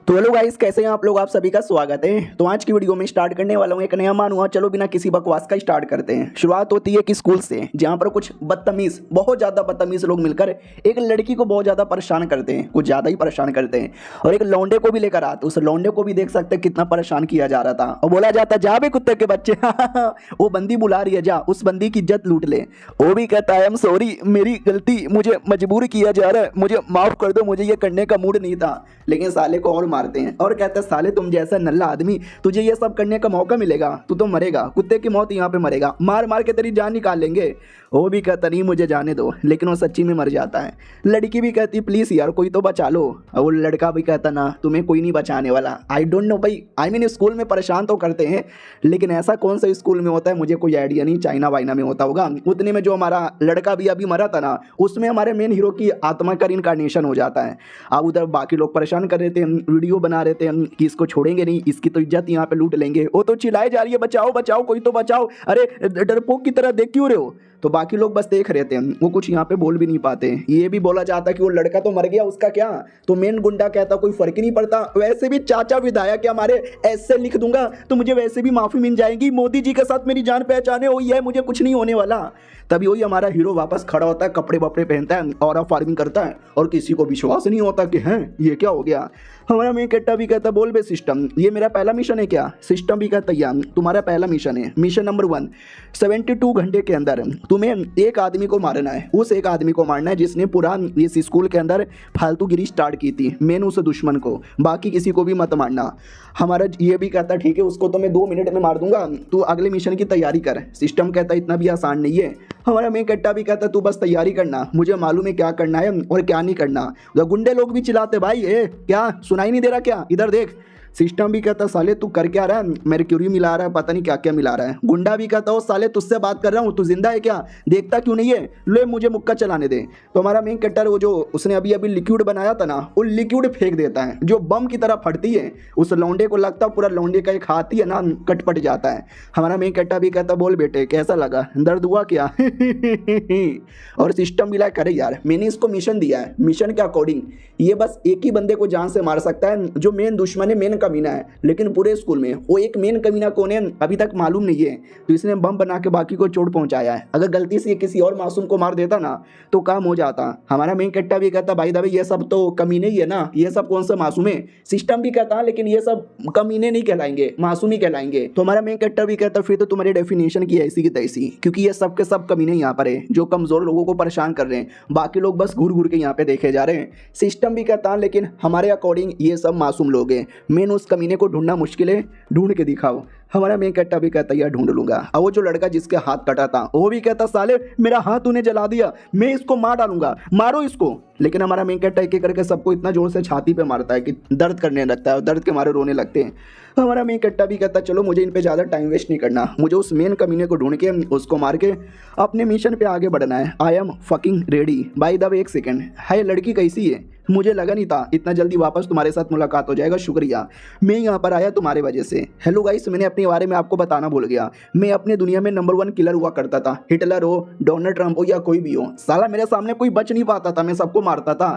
तो hello guys, कैसे हैं आप लोग। आप सभी का स्वागत है। तो आज की वीडियो में स्टार्ट करने वाला हूं एक नया मानूंगा। चलो बिना किसी बकवास का स्टार्ट करते हैं। शुरुआत होती है कि स्कूल से, जहां पर कुछ बदतमीज, बहुत ज़्यादा बदतमीज लोग मिलकर एक लड़की को बहुत ज़्यादा परेशान करते हैं, कुछ ज़्यादा ही परेशान करते हैं। और एक लौंडे को भी लेकर आते, उस लौंडे को भी देख सकते हैं कितना परेशान किया जा रहा था। और बोला जाता, जा बे कुत्ते के बच्चे वो बंदी बुला रही है, जा उस बंदी की इज्जत लूट ले। वो भी कहता है, आई एम सॉरी, मेरी गलती, मुझे मजबूर किया जा रहा है, मुझे माफ़ कर दो, मुझे ये करने का मूड नहीं था। लेकिन साले को और मारते हैं और कहते हैं, साले तुम जैसा नल्ला आदमी, तुझे ये सब करने का मौका मिलेगा, तू तो मरेगा, कुत्ते की मौत यहाँ पे मरेगा, मार मार के तेरी जान निकाल लेंगे। वो भी कहता, नहीं मुझे जाने दो, लेकिन वो सच्ची में मर जाता है। लड़की भी कहती, प्लीज़ यार कोई तो बचा लो। और वो लड़का भी कहता, ना तुम्हें कोई नहीं बचाने वाला। आई डोंट नो भाई, आई मीन स्कूल में परेशान तो करते हैं, लेकिन ऐसा कौन सा स्कूल में होता है मुझे कोई आइडिया नहीं। चाइना वाइना में होता होगा। उतने में जो हमारा लड़का भी अभी मरा था ना, उसमें हमारे मेन हीरो की आत्मा का इनकारनेशन हो जाता है। अब उधर बाकी लोग परेशान कर रहे थे, वीडियो बना रहे थे कि इसको छोड़ेंगे नहीं, इसकी तो इज्जत यहाँ पे लूट लेंगे। वो तो चिल्लाए जा रही है, बचाओ बचाओ, कोई तो बचाओ, अरे डरपोक की तरह देख क्यों रहे हो। तो बाकी लोग बस देख रहे थे, वो कुछ यहाँ पे बोल भी नहीं पाते। ये भी बोला जाता कि वो लड़का तो मर गया, उसका क्या। तो मेन गुंडा कहता, कोई फर्क ही नहीं पड़ता, वैसे भी चाचा विधायक के हमारे ऐसे लिख दूंगा तो मुझे वैसे भी माफी मिल जाएगी, मोदी जी के साथ मेरी जान पहचाने हुई है, मुझे कुछ नहीं होने वाला। तभी वही हमारा हीरो वापस खड़ा होता है, कपड़े वपड़े पहनता है और फार्मिंग करता है, और किसी को विश्वास नहीं होता कि हैं ये क्या हो गया। हमारा मेन कट्टा भी कहता, बोल बे सिस्टम, ये मेरा पहला मिशन है क्या। सिस्टम भी कहता, यार तुम्हारा पहला मिशन है, मिशन नंबर 1, 72 घंटे के अंदर तुम्हें एक आदमी को मारना है। उस एक आदमी को मारना है जिसने पूरा इस स्कूल के अंदर फालतूगिरी स्टार्ट की थी, मेन उस दुश्मन को, बाकी किसी को भी मत मारना। हमारा ये भी कहता, ठीक है उसको तो मैं 2 मिनट में मार दूंगा, तू अगले मिशन की तैयारी कर। सिस्टम कहता, इतना भी आसान नहीं है। हमारा मेन कट्टा भी कहता, तू बस तैयारी करना, मुझे मालूम है क्या करना है और क्या नहीं करना। गुंडे लोग भी चिल्लाते, भाई क्या सुनाई नहीं दे रहा क्या, इधर देख। सिस्टम भी कहता, साले तू कर क्या रहा है, मर्क्यूरी मिला रहा है, पता नहीं क्या क्या मिला रहा है। गुंडा भी कहता, ओ साले तुझसे बात कर रहा हूँ, तू जिंदा है क्या, देखता क्यों नहीं है, ले मुझे मुक्का चलाने दे। तो हमारा मेन कट्टर, वो जो उसने अभी अभी लिक्विड बनाया था ना, वो लिक्विड फेंक देता है जो बम की तरह फटती है। उस लौंडे को लगता पूरा लौंडे का एक हाथ ही है ना कटपट जाता है। हमारा मेन कट्टा भी कहता, बोल बेटे कैसा लगा, दर्द हुआ क्या और सिस्टम भी लाइक, अरे यार मैंने इसको मिशन दिया है, मिशन के अकॉर्डिंग ये बस एक ही बंदे को जान से मार सकता है, जो मेन दुश्मन है, मेन कमीना है। लेकिन पूरे स्कूल में वो एक मेन कमीना कौन है अभी तक मालूम नहीं है, तो इसने बम बना के बाकी को चोट पहुंचाया है। अगर गलती से किसी और मासूम को मार देता ना तो काम हो जाता। हमारा मेन कट्टा भी कहता, भाई दबे ये सब तो कमीने ही है ना, ये सब कौन सा मासूम है। सिस्टम भी कहता, लेकिन ये सब कमीने नहीं कहलाएंगे, मासूम ही कहलाएंगे। तो हमारा मेन कट्टा भी कहता, फिर तो तुम्हारी डेफिनेशन की ऐसी की तैसी, क्योंकि ये सब के सब कमीने यहाँ पर है जो कमजोर लोगों को परेशान कर रहे हैं, बाकी लोग बस घूर घूर के यहाँ पे देखे जा रहे हैं। सिस्टम भी कहता, लेकिन हमारे अकॉर्डिंग ये सब मासूम लोग हैं, मेन उस कमीने को ढूंढना मुश्किल है, ढूंढ के दिखाओ। हमारा मेन कट्टा भी कहता, यार ढूंढ लूंगा। और वो जो लड़का जिसके हाथ कटा था वो भी कहता, साले मेरा हाथ तूने जला दिया, मैं इसको मार डालूंगा, मारो इसको। लेकिन हमारा मेन कट्टा एक एक करके सबको इतना जोर से छाती पे मारता है कि दर्द करने लगता है और दर्द के मारे रोने लगते हैं। हमारा मेन कट्टा भी कहता, चलो मुझे इन पे ज़्यादा टाइम वेस्ट नहीं करना, मुझे उस मेन कमीने को ढूंढ के उसको मार के अपने मिशन पे आगे बढ़ना है। I am fucking ready. By the way एक सेकेंड, है लड़की कैसी है, मुझे लगा नहीं था इतना जल्दी वापस तुम्हारे साथ मुलाकात हो जाएगा, शुक्रिया, मैं यहाँ पर आया तुम्हारे वजह से। हेलो गाइस, मैंने अपने बारे में आपको बताना भूल गया, मैं अपने दुनिया में नंबर 1 किलर हुआ करता था। हिटलर हो, डोनाल्ड ट्रंप हो या कोई भी हो, साला मेरे सामने कोई बच नहीं पाता था, मैं सबको मारता था।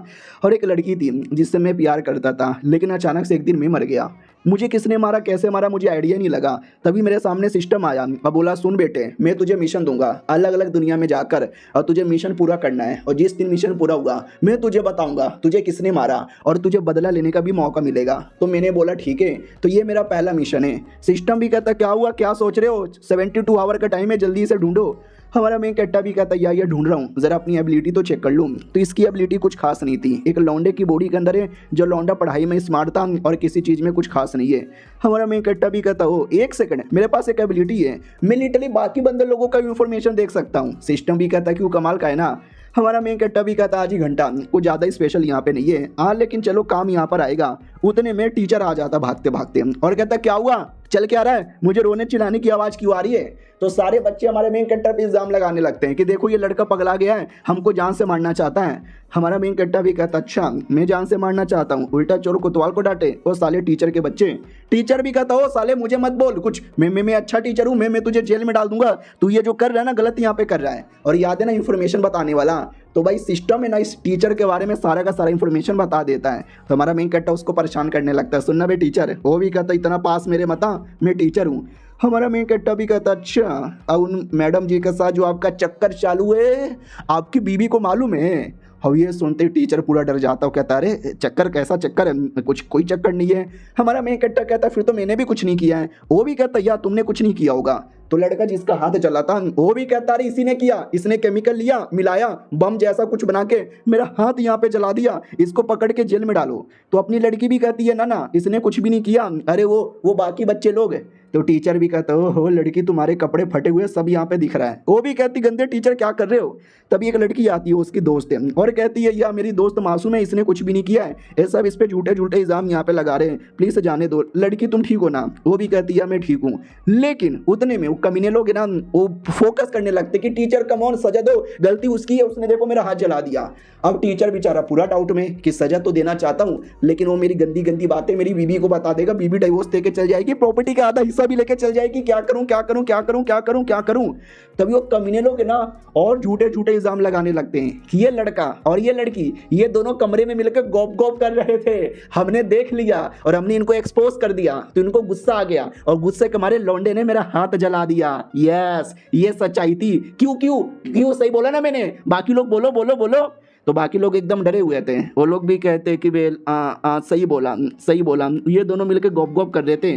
और एक लड़की थी जिससे मैं प्यार करता था, लेकिन अचानक से एक दिन मैं मर गया। मुझे किसने मारा, कैसे मारा, मुझे आइडिया नहीं लगा। तभी मेरे सामने सिस्टम आया और बोला, सुन बेटे, मैं तुझे मिशन दूंगा अलग अलग दुनिया में जाकर, और तुझे मिशन पूरा करना है, और जिस दिन मिशन पूरा हुआ मैं तुझे बताऊंगा तुझे किसने मारा और तुझे बदला लेने का भी मौका मिलेगा। तो मैंने बोला ठीक है, तो ये मेरा पहला मिशन है। सिस्टम भी कहता, क्या हुआ, क्या सोच रहे हो, 72 आवर का टाइम है, जल्दी से ढूंढो। हमारा मेन कट्टा भी कहता, यार ये ढूंढ रहा हूँ, जरा अपनी एबिलिटी तो चेक कर लूँ। तो इसकी एबिलिटी कुछ खास नहीं थी, एक लौंडे की बॉडी के अंदर है, जो लौंडा पढ़ाई में स्मार्ट था और किसी चीज़ में कुछ खास नहीं है। हमारा मेन कट्टा भी कहता, हो एक सेकंड, मेरे पास एक एबिलिटी है, मैं लिटरली बाकी बंदे लोगों का इन्फॉर्मेशन देख सकता हूँ। सिस्टम भी कहता, कि वो कमाल का है ना। हमारा मेन कट्टा भी कहता, आज ही घंटा, कुछ ज़्यादा ही स्पेशल यहाँ पे नहीं है, हाँ लेकिन चलो काम यहाँ पर आएगा। उतने में टीचर आ जाता भागते भागते और कहता, क्या हुआ, चल क्या रहा है, मुझे रोने चिल्लाने की आवाज़ क्यों आ रही है। तो सारे बच्चे हमारे मेन कैरेक्टर पे इल्जाम लगाने लगते हैं कि देखो ये लड़का पगला गया है, हमको जान से मारना चाहता है। हमारा मेन कैरेक्टर भी कहता अच्छा मैं जान से मारना चाहता हूँ, उल्टा चोर कोतवाल को डांटे। वो साले टीचर के बच्चे, टीचर भी कहता हो साले मुझे मत बोल कुछ, मैं अच्छा टीचर हूँ, मैं तुझे जेल में डाल दूंगा, तू ये जो कर रहा है ना गलत यहाँ पे कर रहा है। और याद है ना इन्फॉर्मेशन बताने वाला, तो भाई सिस्टम है ना इस टीचर के बारे में सारा का सारा इन्फॉर्मेशन बता देता है। तो हमारा मेन कैरेक्टर उसको परेशान करने लगता है, सुनना बे टीचर, वो भी कहता इतना पास मेरे मता, मैं टीचर हूँ। हमारा मेन कैरेक्टर भी कहता अच्छा अब उन मैडम जी के साथ जो आपका चक्कर चालू है आपकी बीवी को मालूम है। अब ये सुनते टीचर पूरा डर जाता हो, कहता अरे चक्कर कैसा चक्कर है, कुछ कोई चक्कर नहीं है। हमारा मेन कैरेक्टर कहता फिर तो मैंने भी कुछ नहीं किया है। वो भी कहता यार तुमने कुछ नहीं किया होगा। तो लड़का जिसका हाथ चला था वो भी कहता अरे इसी ने किया, इसने केमिकल लिया मिलाया बम जैसा कुछ बना के मेरा हाथ यहाँ पे जला दिया, इसको पकड़ के जेल में डालो। तो अपनी लड़की भी कहती है ना इसने कुछ भी नहीं किया, अरे वो बाकी बच्चे लोग। तो टीचर भी कहता हो लड़की तुम्हारे कपड़े फटे हुए सब यहाँ पे दिख रहा है। वो भी कहती गंदे टीचर क्या कर रहे हो। तभी एक लड़की आती है उसकी दोस्त है और कहती है यार मेरी दोस्त मासूम है, इसने कुछ भी नहीं किया है, ये सब इस पे झूठे झूठे इल्जाम यहाँ पे लगा रहे हैं, प्लीज जाने दो। लड़की तुम ठीक हो ना। वो भी कहती है मैं ठीक हूँ। लेकिन उतने में वो कमीने लोग ना वो फोकस करने लगते कि टीचर कम ऑन सजा दो, गलती उसकी है, उसने देखो मेरा हाथ जला दिया। अब टीचर बेचारा पूरा डाउट में कि सजा तो देना चाहता हूँ लेकिन वो मेरी गंदी गंदी बातें मेरी बीवी को बता देगा, बीवी डिवोर्स देके चल जाएगी, प्रॉपर्टी का आधा हिस्सा भी लेके चल जाएगी, क्या करूं क्या करूं क्या करूं क्या करूं क्या करूं। तभी वो कमीने लोग ना और झूठे झूठे इल्जाम लगाने लगते हैं कि ये लड़का और ये लड़की ये दोनों कमरे में मिलकर गॉप गॉप कर रहे थे, हमने देख लिया और हमने इनको एक्सपोज कर दिया। तो इनको गुस्सा आ गया और गुस्से के मारे लौंडे ने मेरा हाथ जला दिया। यस ये सच्चाई थी। क्यों क्यों क्यों सही बोला ना मैंने, बाकी लोग बोलो बोलो बोलो। तो बाकी लोग एकदम डरे हुए थे, वो लोग भी कहते कि बेल सही बोला सही बोला, ये दोनों मिलकर गॉप गॉप कर रहे थे।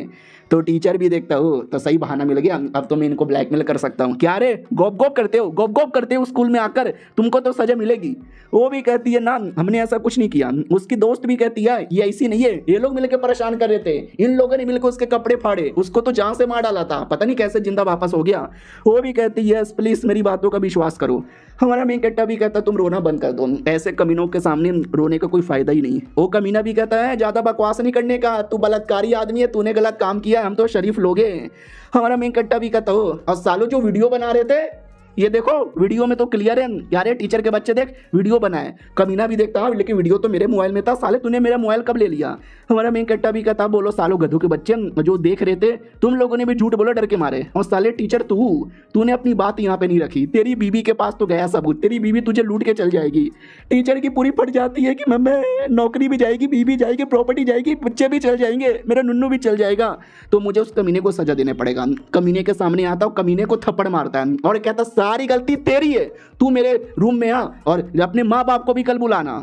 तो टीचर भी देखता हो तो सही बहाना मिल गया, अब तो मैं इनको ब्लैकमेल कर सकता हूँ। क्या रे गॉप गॉप करते हो, गॉप गॉप करते हो स्कूल में आकर, तुमको तो सजा मिलेगी। वो भी कहती है ना हमने ऐसा कुछ नहीं किया। उसकी दोस्त भी कहती है ये ऐसी नहीं है, ये लोग मिलकर परेशान कर रहे थे, इन लोगों ने मिलकर उसके कपड़े फाड़े, उसको तो जान से मार डाला था, पता नहीं कैसे जिंदा वापस हो गया। वो भी कहती है प्लीज मेरी बातों का विश्वास करो। हमारा मेन कैरेक्टर भी कहता तुम रोना बंद कर दो, ऐसे कमीनों के सामने रोने का कोई फायदा ही नहीं। वो कमीना भी कहता है ज्यादा बकवास नहीं करने का, तू बलात्कारी आदमी है, तूने गलत काम किया, हम तो शरीफ लोग हैं। हमारा मेन कैरेक्टर भी कहता हो और सालों जो वीडियो बना रहे थे ये देखो वीडियो में तो क्लियर है यार, ये टीचर के बच्चे देख वीडियो बनाए। कमीना भी देखता है लेकिन वीडियो तो मेरे मोबाइल में था, साले तूने मेरा मोबाइल कब ले लिया। हमारा मेन कैरेक्टर भी कहता बोलो सालों गधों के बच्चे जो देख रहे थे, तुम लोगों ने भी झूठ बोला डर के मारे, और साले टीचर तूने अपनी बात यहाँ पे नहीं रखी, तेरी बीवी के पास तो गया सबूत, तेरी बीवी तुझे लूट के चल जाएगी। टीचर की पूरी फट जाती है कि मैं नौकरी भी जाएगी, बीवी जाएगी, प्रॉपर्टी जाएगी, बच्चे भी चल जाएंगे, मेरा नुन्नू भी चल जाएगा, तो मुझे उस कमीने को सजा देने पड़ेगा। कमीने के सामने आता हूँ, कमीने को थप्पड़ मारता है और कहता सारी गलती तेरी है, तू मेरे रूम में आ और अपने माँ बाप को भी कल बुलाना।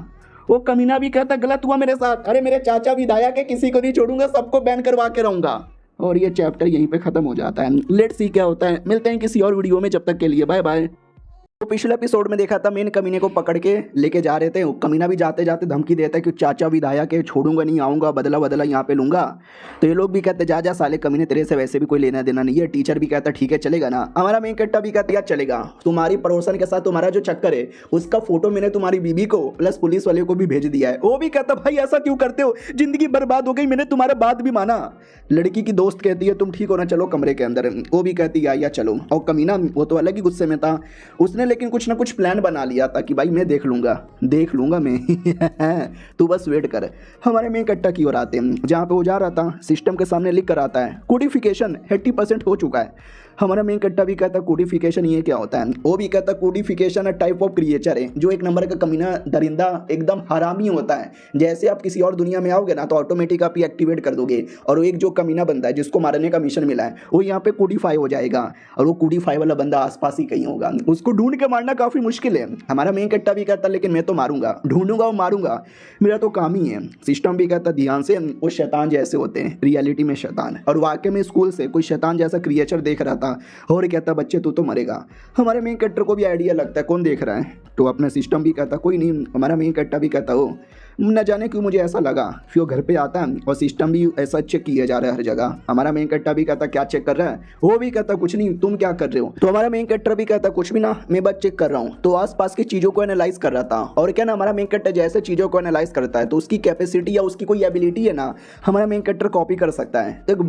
वो कमीना भी कहता गलत हुआ मेरे साथ, अरे मेरे चाचा विधायक है, किसी को नहीं छोड़ूंगा, सबको बैन करवा के रहूंगा। और ये चैप्टर यहीं पे खत्म हो जाता है। लेट्स सी क्या होता है, मिलते हैं किसी और वीडियो में, जब तक के लिए बाय बाय। तो पिछले एपिसोड में देखा था मेन कमीने को पकड़ के लेके जा रहे थे, कमीना भी जाते जाते धमकी देता है कि चाचा विधायक है, छोड़ूंगा नहीं, आऊंगा, बदला बदला यहाँ पे लूंगा। तो ये लोग भी कहते जा जा साले कमीने, तेरे से वैसे भी कोई लेना देना नहीं है। टीचर भी कहता ठीक है चलेगा ना। हमारा मेन कैरेक्टर भी कहता यार चलेगा, तुम्हारी पड़ोसन के साथ तुम्हारा जो चक्कर है उसका फोटो मैंने तुम्हारी बीबी को प्लस पुलिस वाले को भी भेज दिया है। वो भी कहता भाई ऐसा क्यों करते हो, जिंदगी बर्बाद हो गई, मैंने तुम्हारा बात भी माना। लड़की की दोस्त कहती है तुम ठीक हो ना, चलो कमरे के अंदर। वो भी कहती है या चलो। और कमीना वो तो अलग ही गुस्से में था, उसने लेकिन कुछ ना कुछ प्लान बना लिया था कि भाई मैं देख लूंगा मैं तू बस वेट कर। हमारे मेन कट्टा की ओर आते हैं, जहाँ पे वो जा रहा था सिस्टम के सामने लिख कर आता है कोडिफिकेशन 80% हो चुका है। हमारा मेन कट्टा भी कहता कोडिफिकेशन ये क्या होता है। वो भी कहता कोडिफिकेशन टाइप ऑफ क्रिएचर है जो एक नंबर का कमीना दरिंदा एकदम हरामी होता है। जैसे आप किसी और दुनिया में आओगे ना तो ऑटोमेटिक आप ये एक्टिवेट कर दोगे, और वो एक जो कमीना बंदा है जिसको मारने का मिशन मिला है वो यहाँ पे कोडिफाई हो जाएगा, और वो कोडिफाई वाला बंदा आसपास ही कहीं होगा, उसको ढूंढ के मारना काफी मुश्किल है। हमारा मेन कट्टा भी कहता लेकिन मैं तो मारूंगा, ढूंढूंगा और मारूंगा, मेरा तो काम ही है। सिस्टम भी कहता ध्यान से, वो शैतान जैसे होते हैं रियलिटी में शैतान, और वाकई में स्कूल से कोई शैतान जैसा क्रिएचर देख रहा था और कहता बच्चे तू तो मरेगा। हमारे मेन कैरेक्टर को भी आइडिया लगता है कौन देख रहा है, तो अपना सिस्टम भी कहता कोई नहीं। हमारा मेन कैरेक्टर भी कहता हो न जाने क्यों मुझे ऐसा लगा। फिर वो घर पे आता है और सिस्टम भी ऐसा चेक किया जा रहा है हर जगह। हमारा मेन कैरेक्टर भी कहता क्या चेक कर रहा है, वो भी कहता कुछ नहीं, तुम क्या कर रहे हो। तो हमारा मेन कैरेक्टर भी कहता कुछ भी ना, मैं बस चेक कर रहा हूँ। तो आसपास की चीज़ों को एनालाइज कर रहा था। और क्या ना, हमारा मेन कैरेक्टर जैसे चीज़ों को एनालाइज करता है तो उसकी कैपेसिटी या उसकी कोई एबिलिटी है ना, हमारा मेन कैरेक्टर कॉपी कर सकता है। तो एक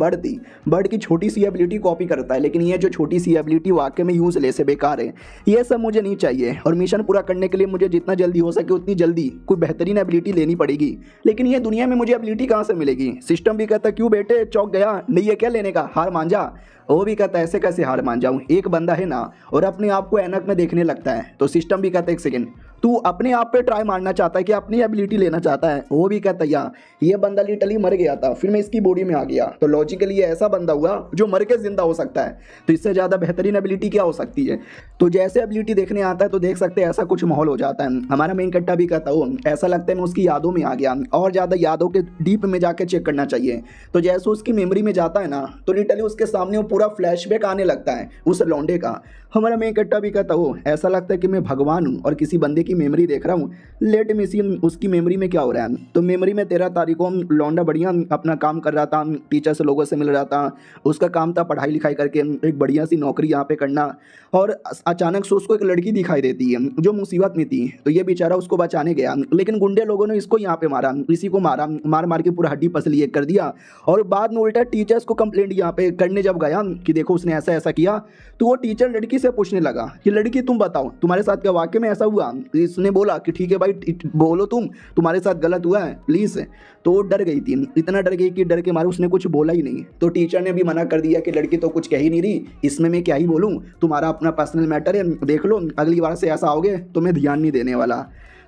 बर्ड की छोटी सी एबिलिटी कॉपी करता है, लेकिन ये जो छोटी सी एबिलिटी वाकई में यूजलेस है, बेकार है। ये सब मुझे नहीं चाहिए और मिशन पूरा करने के लिए मुझे जितना जल्दी हो सके उतनी जल्दी कोई बेहतरीन एबिलिटी लेनी पड़ेगी। लेकिन ये दुनिया में मुझे एबिलिटी कहाँ से मिलेगी। सिस्टम भी कहता क्यों बेटे चौक गया, नहीं है क्या लेने का, हार मान जा। वो भी कहता ऐसे कैसे हार मान जाऊं, एक बंदा है ना और अपने आप को ऐनक में देखने लगता है। तो सिस्टम भी कहता है एक सेकेंड, तू अपने आप पे ट्राई मारना चाहता है कि अपनी एबिलिटी लेना चाहता है। वो भी कहता या ये बंदा लिटरली मर गया था, फिर मैं इसकी बॉडी में आ गया, तो लॉजिकली ये ऐसा बंदा हुआ जो मर के जिंदा हो सकता है। तो इससे ज़्यादा बेहतरीन एबिलिटी क्या हो सकती है। तो जैसे एबिलिटी देखने आता है तो देख सकते हैं ऐसा कुछ माहौल हो जाता है। हमारा मेन कैरेक्टर भी कहता हो ऐसा लगता है मैं उसकी यादों में आ गया, और ज़्यादा यादों के डीप में जाकर चेक करना चाहिए। तो जैसे उसकी मेमोरी में जाता है ना तो लिटरली उसके सामने वो पूरा फ्लैशबैक आने लगता है उस लौंडे का। हमारा मेन कैरेक्टर भी कहता हो ऐसा लगता है कि मैं भगवान हूँ और किसी बंदे की मेमोरी देख रहा हूँ। लेट मी सी उसकी मेमोरी में क्या हो रहा है। तो मेमोरी में 13 तारीख को लौंडा बढ़िया अपना काम कर रहा था, टीचर से लोगों से मिल रहा था, उसका काम था पढ़ाई लिखाई करके एक बढ़िया सी नौकरी यहाँ पे करना। और अचानक से उसको एक लड़की दिखाई देती है जो मुसीबत में थी। तो ये बेचारा उसको बचाने गया, लेकिन गुंडे लोगों ने इसको यहाँ पे मारा, इसी को मारा, मार मार के पूरा हड्डी पसली एक कर दिया। और बाद में उल्टा टीचर्स को कंप्लेंट यहाँ पे करने जब गया कि देखो उसने ऐसा ऐसा किया, तो वो टीचर लड़की से पूछने लगा कि लड़की तुम बताओ तुम्हारे साथ क्या वाकई में ऐसा हुआ। इसने बोला कि ठीक है भाई बोलो तुम्हारे साथ गलत हुआ है प्लीज़। तो वो डर गई थी, इतना डर गई कि डर के मारे उसने कुछ बोला ही नहीं। तो टीचर ने भी मना कर दिया कि लड़की तो कुछ कह ही नहीं रही, इसमें मैं क्या ही बोलूँ, तुम्हारा अपना पर्सनल मैटर है, देख लो अगली बार से ऐसा आओगे तो मैं ध्यान नहीं देने वाला।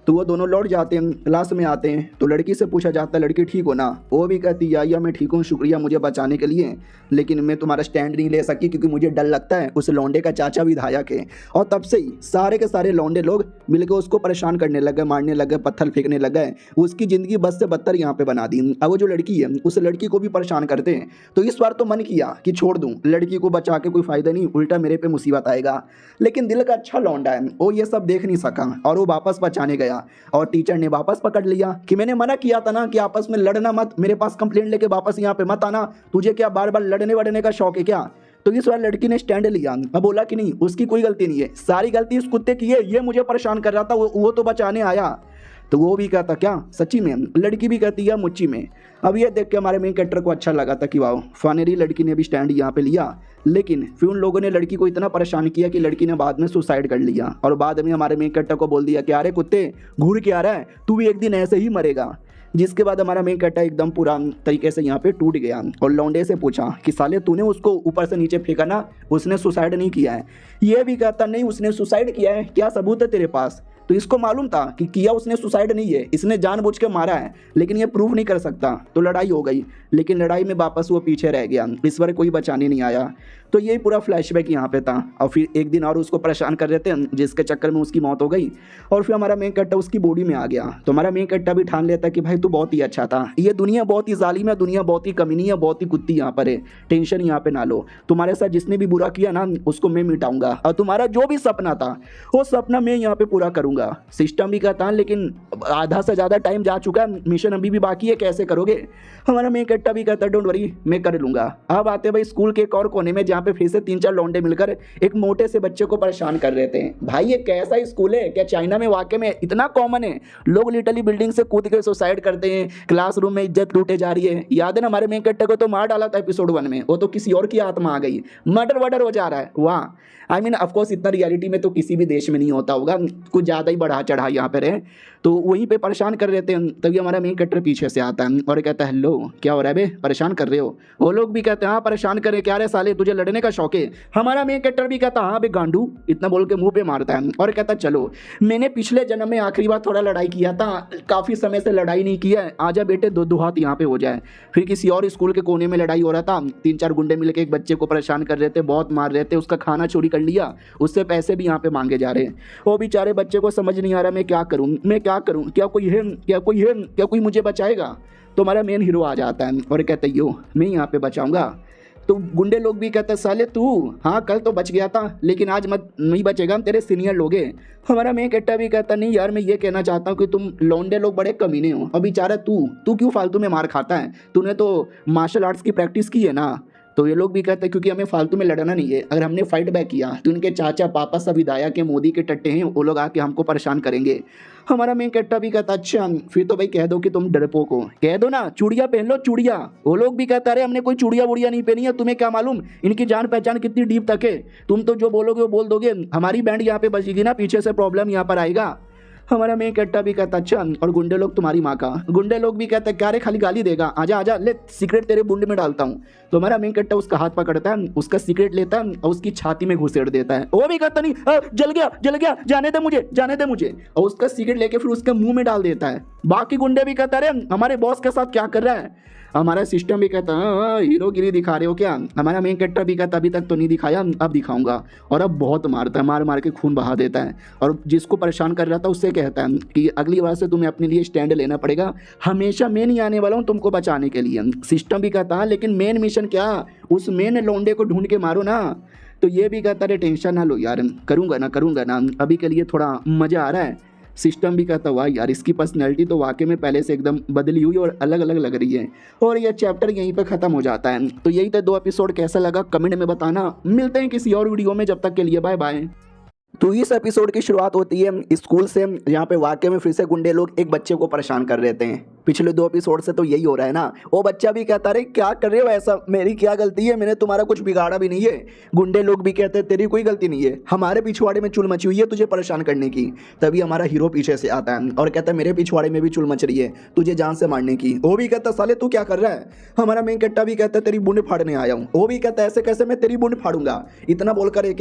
तो वो दोनों लौट जाते हैं, क्लास में आते हैं। तो लड़की से पूछा जाता है लड़की ठीक हो ना। वो भी कहती या मैं ठीक हूँ, शुक्रिया मुझे बचाने के लिए, लेकिन मैं तुम्हारा स्टैंड नहीं ले सकी क्योंकि मुझे डर लगता है उस लौंडे का चाचा विधायक है। और तब से ही सारे के सारे लौंडे लोग मिलकर उसको परेशान करने लगे, मारने लगे, पत्थर फेंकने लगे, उसकी ज़िंदगी बद से बदतर यहाँ पे बना दी। अब वो जो लड़की है उस लड़की को भी परेशान करते हैं। तो इस बार तो मन किया कि छोड़ दूँ, लड़की को बचा के कोई फ़ायदा नहीं, उल्टा मेरे पे मुसीबत आएगा। लेकिन दिल का अच्छा लौंडा है, वो ये सब देख नहीं सका और वो वापस बचाने गया। और टीचर ने वापस पकड़ लिया कि मैंने मना किया था ना कि आपस में लड़ना मत, मेरे पास कंप्लेंट लेके वापस यहाँ पे मत आना, तुझे क्या बार बार लड़ने वड़ने का शौक है क्या। तो इस बार लड़की ने स्टैंड लिया। अब बोला कि नहीं उसकी कोई गलती नहीं है, सारी गलती उस कुत्ते की है, ये मुझे परेशान कर रहा था, वो तो बचाने आया। तो वो भी कहता क्या सच्ची में, लड़की भी कहती है मुच्ची में। अब ये देख के हमारे मेन कैरेक्टर को अच्छा लगा था कि वाह फाइनली लड़की ने भी स्टैंड यहाँ पे लिया। लेकिन फिर उन लोगों ने लड़की को इतना परेशान किया कि लड़की ने बाद में सुसाइड कर लिया। और बाद में हमारे मेन कैरेक्टर को बोल दिया कि अरे कुत्ते घूर के आ रहा है, तू भी एक दिन ऐसे ही मरेगा। जिसके बाद हमारा मेन कैरेक्टर एकदम पूरा तरीके से यहाँ पे टूट गया। और लौंडे से पूछा कि साले तूने उसको ऊपर से नीचे फेंका ना, उसने सुसाइड नहीं किया है। ये भी कहता नहीं उसने सुसाइड किया है, क्या सबूत है तेरे पास। तो इसको मालूम था कि किया उसने सुसाइड नहीं है, इसने जानबूझ के मारा है, लेकिन ये प्रूव नहीं कर सकता। तो लड़ाई हो गई, लेकिन लड़ाई में वापस वो पीछे रह गया, इस बार कोई बचाने नहीं आया। तो यही पूरा फ्लैशबैक यहाँ पे था। और फिर एक दिन और उसको परेशान कर रहे थे जिसके चक्कर में उसकी मौत हो गई। और फिर हमारा मेन कैरेक्टर उसकी बॉडी में आ गया। तो हमारा मेन कैरेक्टर भी ठान लेता कि भाई तू बहुत ही अच्छा था, ये दुनिया बहुत ही जालिम है, दुनिया बहुत ही कमीनी है, बहुत ही कुत्ती यहाँ पर है, टेंशन यहाँ पे ना लो, तुम्हारे साथ जिसने भी बुरा किया ना उसको मैं मिटाऊंगा, और तुम्हारा जो भी सपना था वो सपना मैं यहाँ पे पूरा करूंगा। सिस्टम भी कहता है लेकिन आधा से ज़्यादा टाइम जा चुका है, मिशन अभी भी बाकी है, कैसे करोगे। हमारा मेन कैरेक्टर भी कहता है डोंट वरी मैं कर लूँगा। अब आते भाई स्कूल के एक और कोने में जहाँ पे फिर से 3-4 लौंडे मिलकर एक मोटे से बच्चे को परेशान कर रहे थे। भाई ये कैसा स्कूल है, क्या चाइना में वाकई में इतना कॉमन है, लोग लिटरली बिल्डिंग से कूद के सुसाइड करते हैं, क्लासरूम में इज्जत लूटे जा रही है। याद है ना हमारे मेन कैरेक्टर को तो मार डाला था एपिसोड 1 में, वो तो किसी और की आत्मा आ गई, मर्डर वर्डर हो जा रहा है। वाह आई मीन ऑफकोर्स इतना रियलिटी में तो किसी भी देश में नहीं होता होगा, कुछ ज़्यादा ही बढ़ा चढ़ा यहाँ पे रहे। तो वहीं पे परेशान कर रहे थे। तभी हमारा मेन कैरेक्टर पीछे से आता है और कहता है हेलो क्या हो रहा है बे, परेशान कर रहे हो। वो लोग भी कहते हैं हाँ परेशान करे, क्या रे साले तुझे लड़ने का शौक है। हमारा मेन कैरेक्टर भी कहता हाँ बे गांडू, इतना बोल के मुंह पे मारता है और कहता चलो मैंने पिछले जन्म में आखिरी बार थोड़ा लड़ाई किया था, काफ़ी समय से लड़ाई नहीं किया है, आजा बेटे दो हाथ यहाँ पे हो जाए। फिर किसी और स्कूल के कोने में लड़ाई हो रहा था, 3-4 गुंडे मिलकर एक बच्चे को परेशान कर रहे थे, बहुत मार रहे थे, उसका खाना चोरी कर लिया, उससे पैसे भी यहाँ पे मांगे जा रहे हैं। वो बेचारे बच्चे को समझ नहीं आ रहा मैं क्या करूँ, क्या कोई मुझे बचाएगा। तो हमारा मेन हीरो आ जाता है और कहता है यो मैं यहाँ पे बचाऊंगा। तो गुंडे लोग भी कहते साले तू, हाँ कल तो बच गया था लेकिन आज मत नहीं बचेगा, हम तेरे सीनियर लोग हैं। हमारा मेन कट्टा भी कहता नहीं यार, मैं ये कहना चाहता हूँ कि तुम लौंडे लोग बड़े कमीने हो। और बेचारा तू क्यों फालतू में मार खाता है, तूने तो मार्शल आर्ट्स की प्रैक्टिस की है ना। तो ये लोग भी कहते हैं क्योंकि हमें फालतू में लड़ना नहीं है, अगर हमने फाइट बैक किया तो इनके चाचा पापा सब विधायक के मोदी के टट्टे हैं, वो लोग आके हमको परेशान करेंगे। हमारा मेन कट्टा भी कहता अच्छा फिर तो भाई कह दो कि तुम डरपोक हो, कह दो ना चूड़िया पहन लो चूड़िया। वो लोग भी कहता अरे हमने कोई चूड़िया वूड़िया नहीं पहनी है, तुम्हें क्या मालूम इनकी जान पहचान कितनी डीप तक है, तुम तो जो बोलोगे वो बोल दोगे, हमारी बैंड यहाँ पे बजेगी ना, पीछे से प्रॉब्लम यहाँ पर आएगा। हमारा मेन कट्टा भी कहता अच्छा, और गुंडे लोग तुम्हारी माँ का, गुंडे लोग भी कहते क्या रे खाली गाली देगा, आजा आजा ले सिगरेट तेरे बुंड में डालता हूँ। तो हमारा मेन कट्टा उसका हाथ पकड़ता है, उसका सिगरेट लेता है और उसकी छाती में घुसेड़ देता है। वो भी कहता नहीं जल गया जाने दे मुझे, और उसका सिगरेट लेके फिर उसके मुंह में डाल देता है। बाकी गुंडे भी कहता अरे हमारे बॉस के साथ क्या कर रहा है। हमारा सिस्टम भी कहता हीरोगिरी दिखा रहे हो क्या। हमारा मेन कट्टा भी कहता अभी तक तो नहीं दिखाया, अब दिखाऊंगा। और अब बहुत मारता है, मार मार के खून बहा देता है। और जिसको परेशान कर रहा था उससे कहता है कि अगली बार से तुम्हें अपने लिए स्टैंड लेना पड़ेगा, हमेशा मैं नहीं आने वाला हूँ तुमको बचाने के लिए। सिस्टम भी कहता है लेकिन मेन मिशन क्या, उस मेन लौंडे को ढूंढ के मारो ना। तो ये भी कहता अरे टेंशन ना लो यार, करूँगा ना, अभी के लिए थोड़ा मज़ा आ रहा है। सिस्टम भी कहता वाह यार इसकी पर्सनैलिटी तो वाकई में पहले से एकदम बदली हुई और अलग अलग लग रही है। और यह चैप्टर यहीं पे ख़त्म हो जाता है। तो यही तो 2 एपिसोड कैसा लगा कमेंट में बताना। मिलते हैं किसी और वीडियो में, जब तक के लिए बाय बाय। तो इस एपिसोड की शुरुआत होती है स्कूल से, जहाँ पे वाकई में फिर से गुंडे लोग एक बच्चे को परेशान कर रहे हैं। पिछले 2 एपिसोड से तो यही हो रहा है ना। वो बच्चा भी कहता अरे क्या कर रहे हो ऐसा, मेरी क्या गलती है, मैंने तुम्हारा कुछ बिगाड़ा भी नहीं है। गुंडे लोग भी कहते हैं तेरी कोई गलती नहीं है, हमारे पिछवाड़े में चुल मची हुई है तुझे परेशान करने की। तभी हमारा हीरो पीछे से आता है और कहता है मेरे पिछवाड़े में भी चुल मच रही है तुझे जान से मारने की। वो भी कहता साले तू क्या कर रहा है। हमारा मेन कट्टा भी कहता है तेरी बूंद फाड़ने आया हूँ। वो भी कहता है ऐसे कैसे मैं तेरी बूंद फाड़ूंगा। इतना बोलकर एक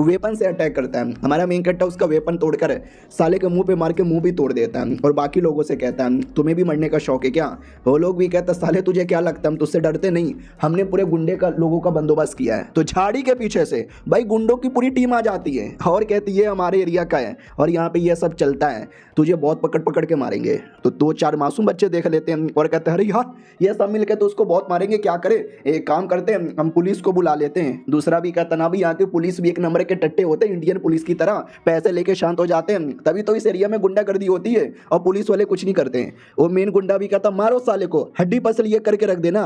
वेपन से अटैक करता है। हमारा मेन कट्टा उसका वेपन तोड़कर साले के मुंह पे मार के मुंह भी तोड़ देता है। और बाकी लोगों से कहता है तुम्हें भी मरने का शौक है क्या। वो लोग भी कहते साले तुझे क्या लगता है हम तुझसे डरते नहीं, हमने पूरे गुंडे का लोगों का बंदोबस्त किया है। तो झाड़ी के पीछे से भाई गुंडों की पूरी टीम आ जाती है और कहती है हमारे एरिया का है और यहाँ पे ये सब चलता है, तुझे बहुत पकड़ पकड़ के मारेंगे। तो 2-4 मासूम बच्चे देख लेते हैं और कहते हैं अरे यार ये सब मिलकर तो उसको बहुत मारेंगे, क्या करे एक काम करते हैं हम पुलिस को बुला लेते हैं। दूसरा भी कहता ना भी यहाँ की पुलिस भी एक नंबर के टट्टे होते हैं, इंडियन पुलिस की तरह पैसे लेके शांत हो जाते हैं, तभी तो इस एरिया में गुंडागर्दी होती है और पुलिस वाले कुछ नहीं करते हैं। वो मेन गुंडा भी कहता मारो साले को, हड्डी पसल ये करके रख देना।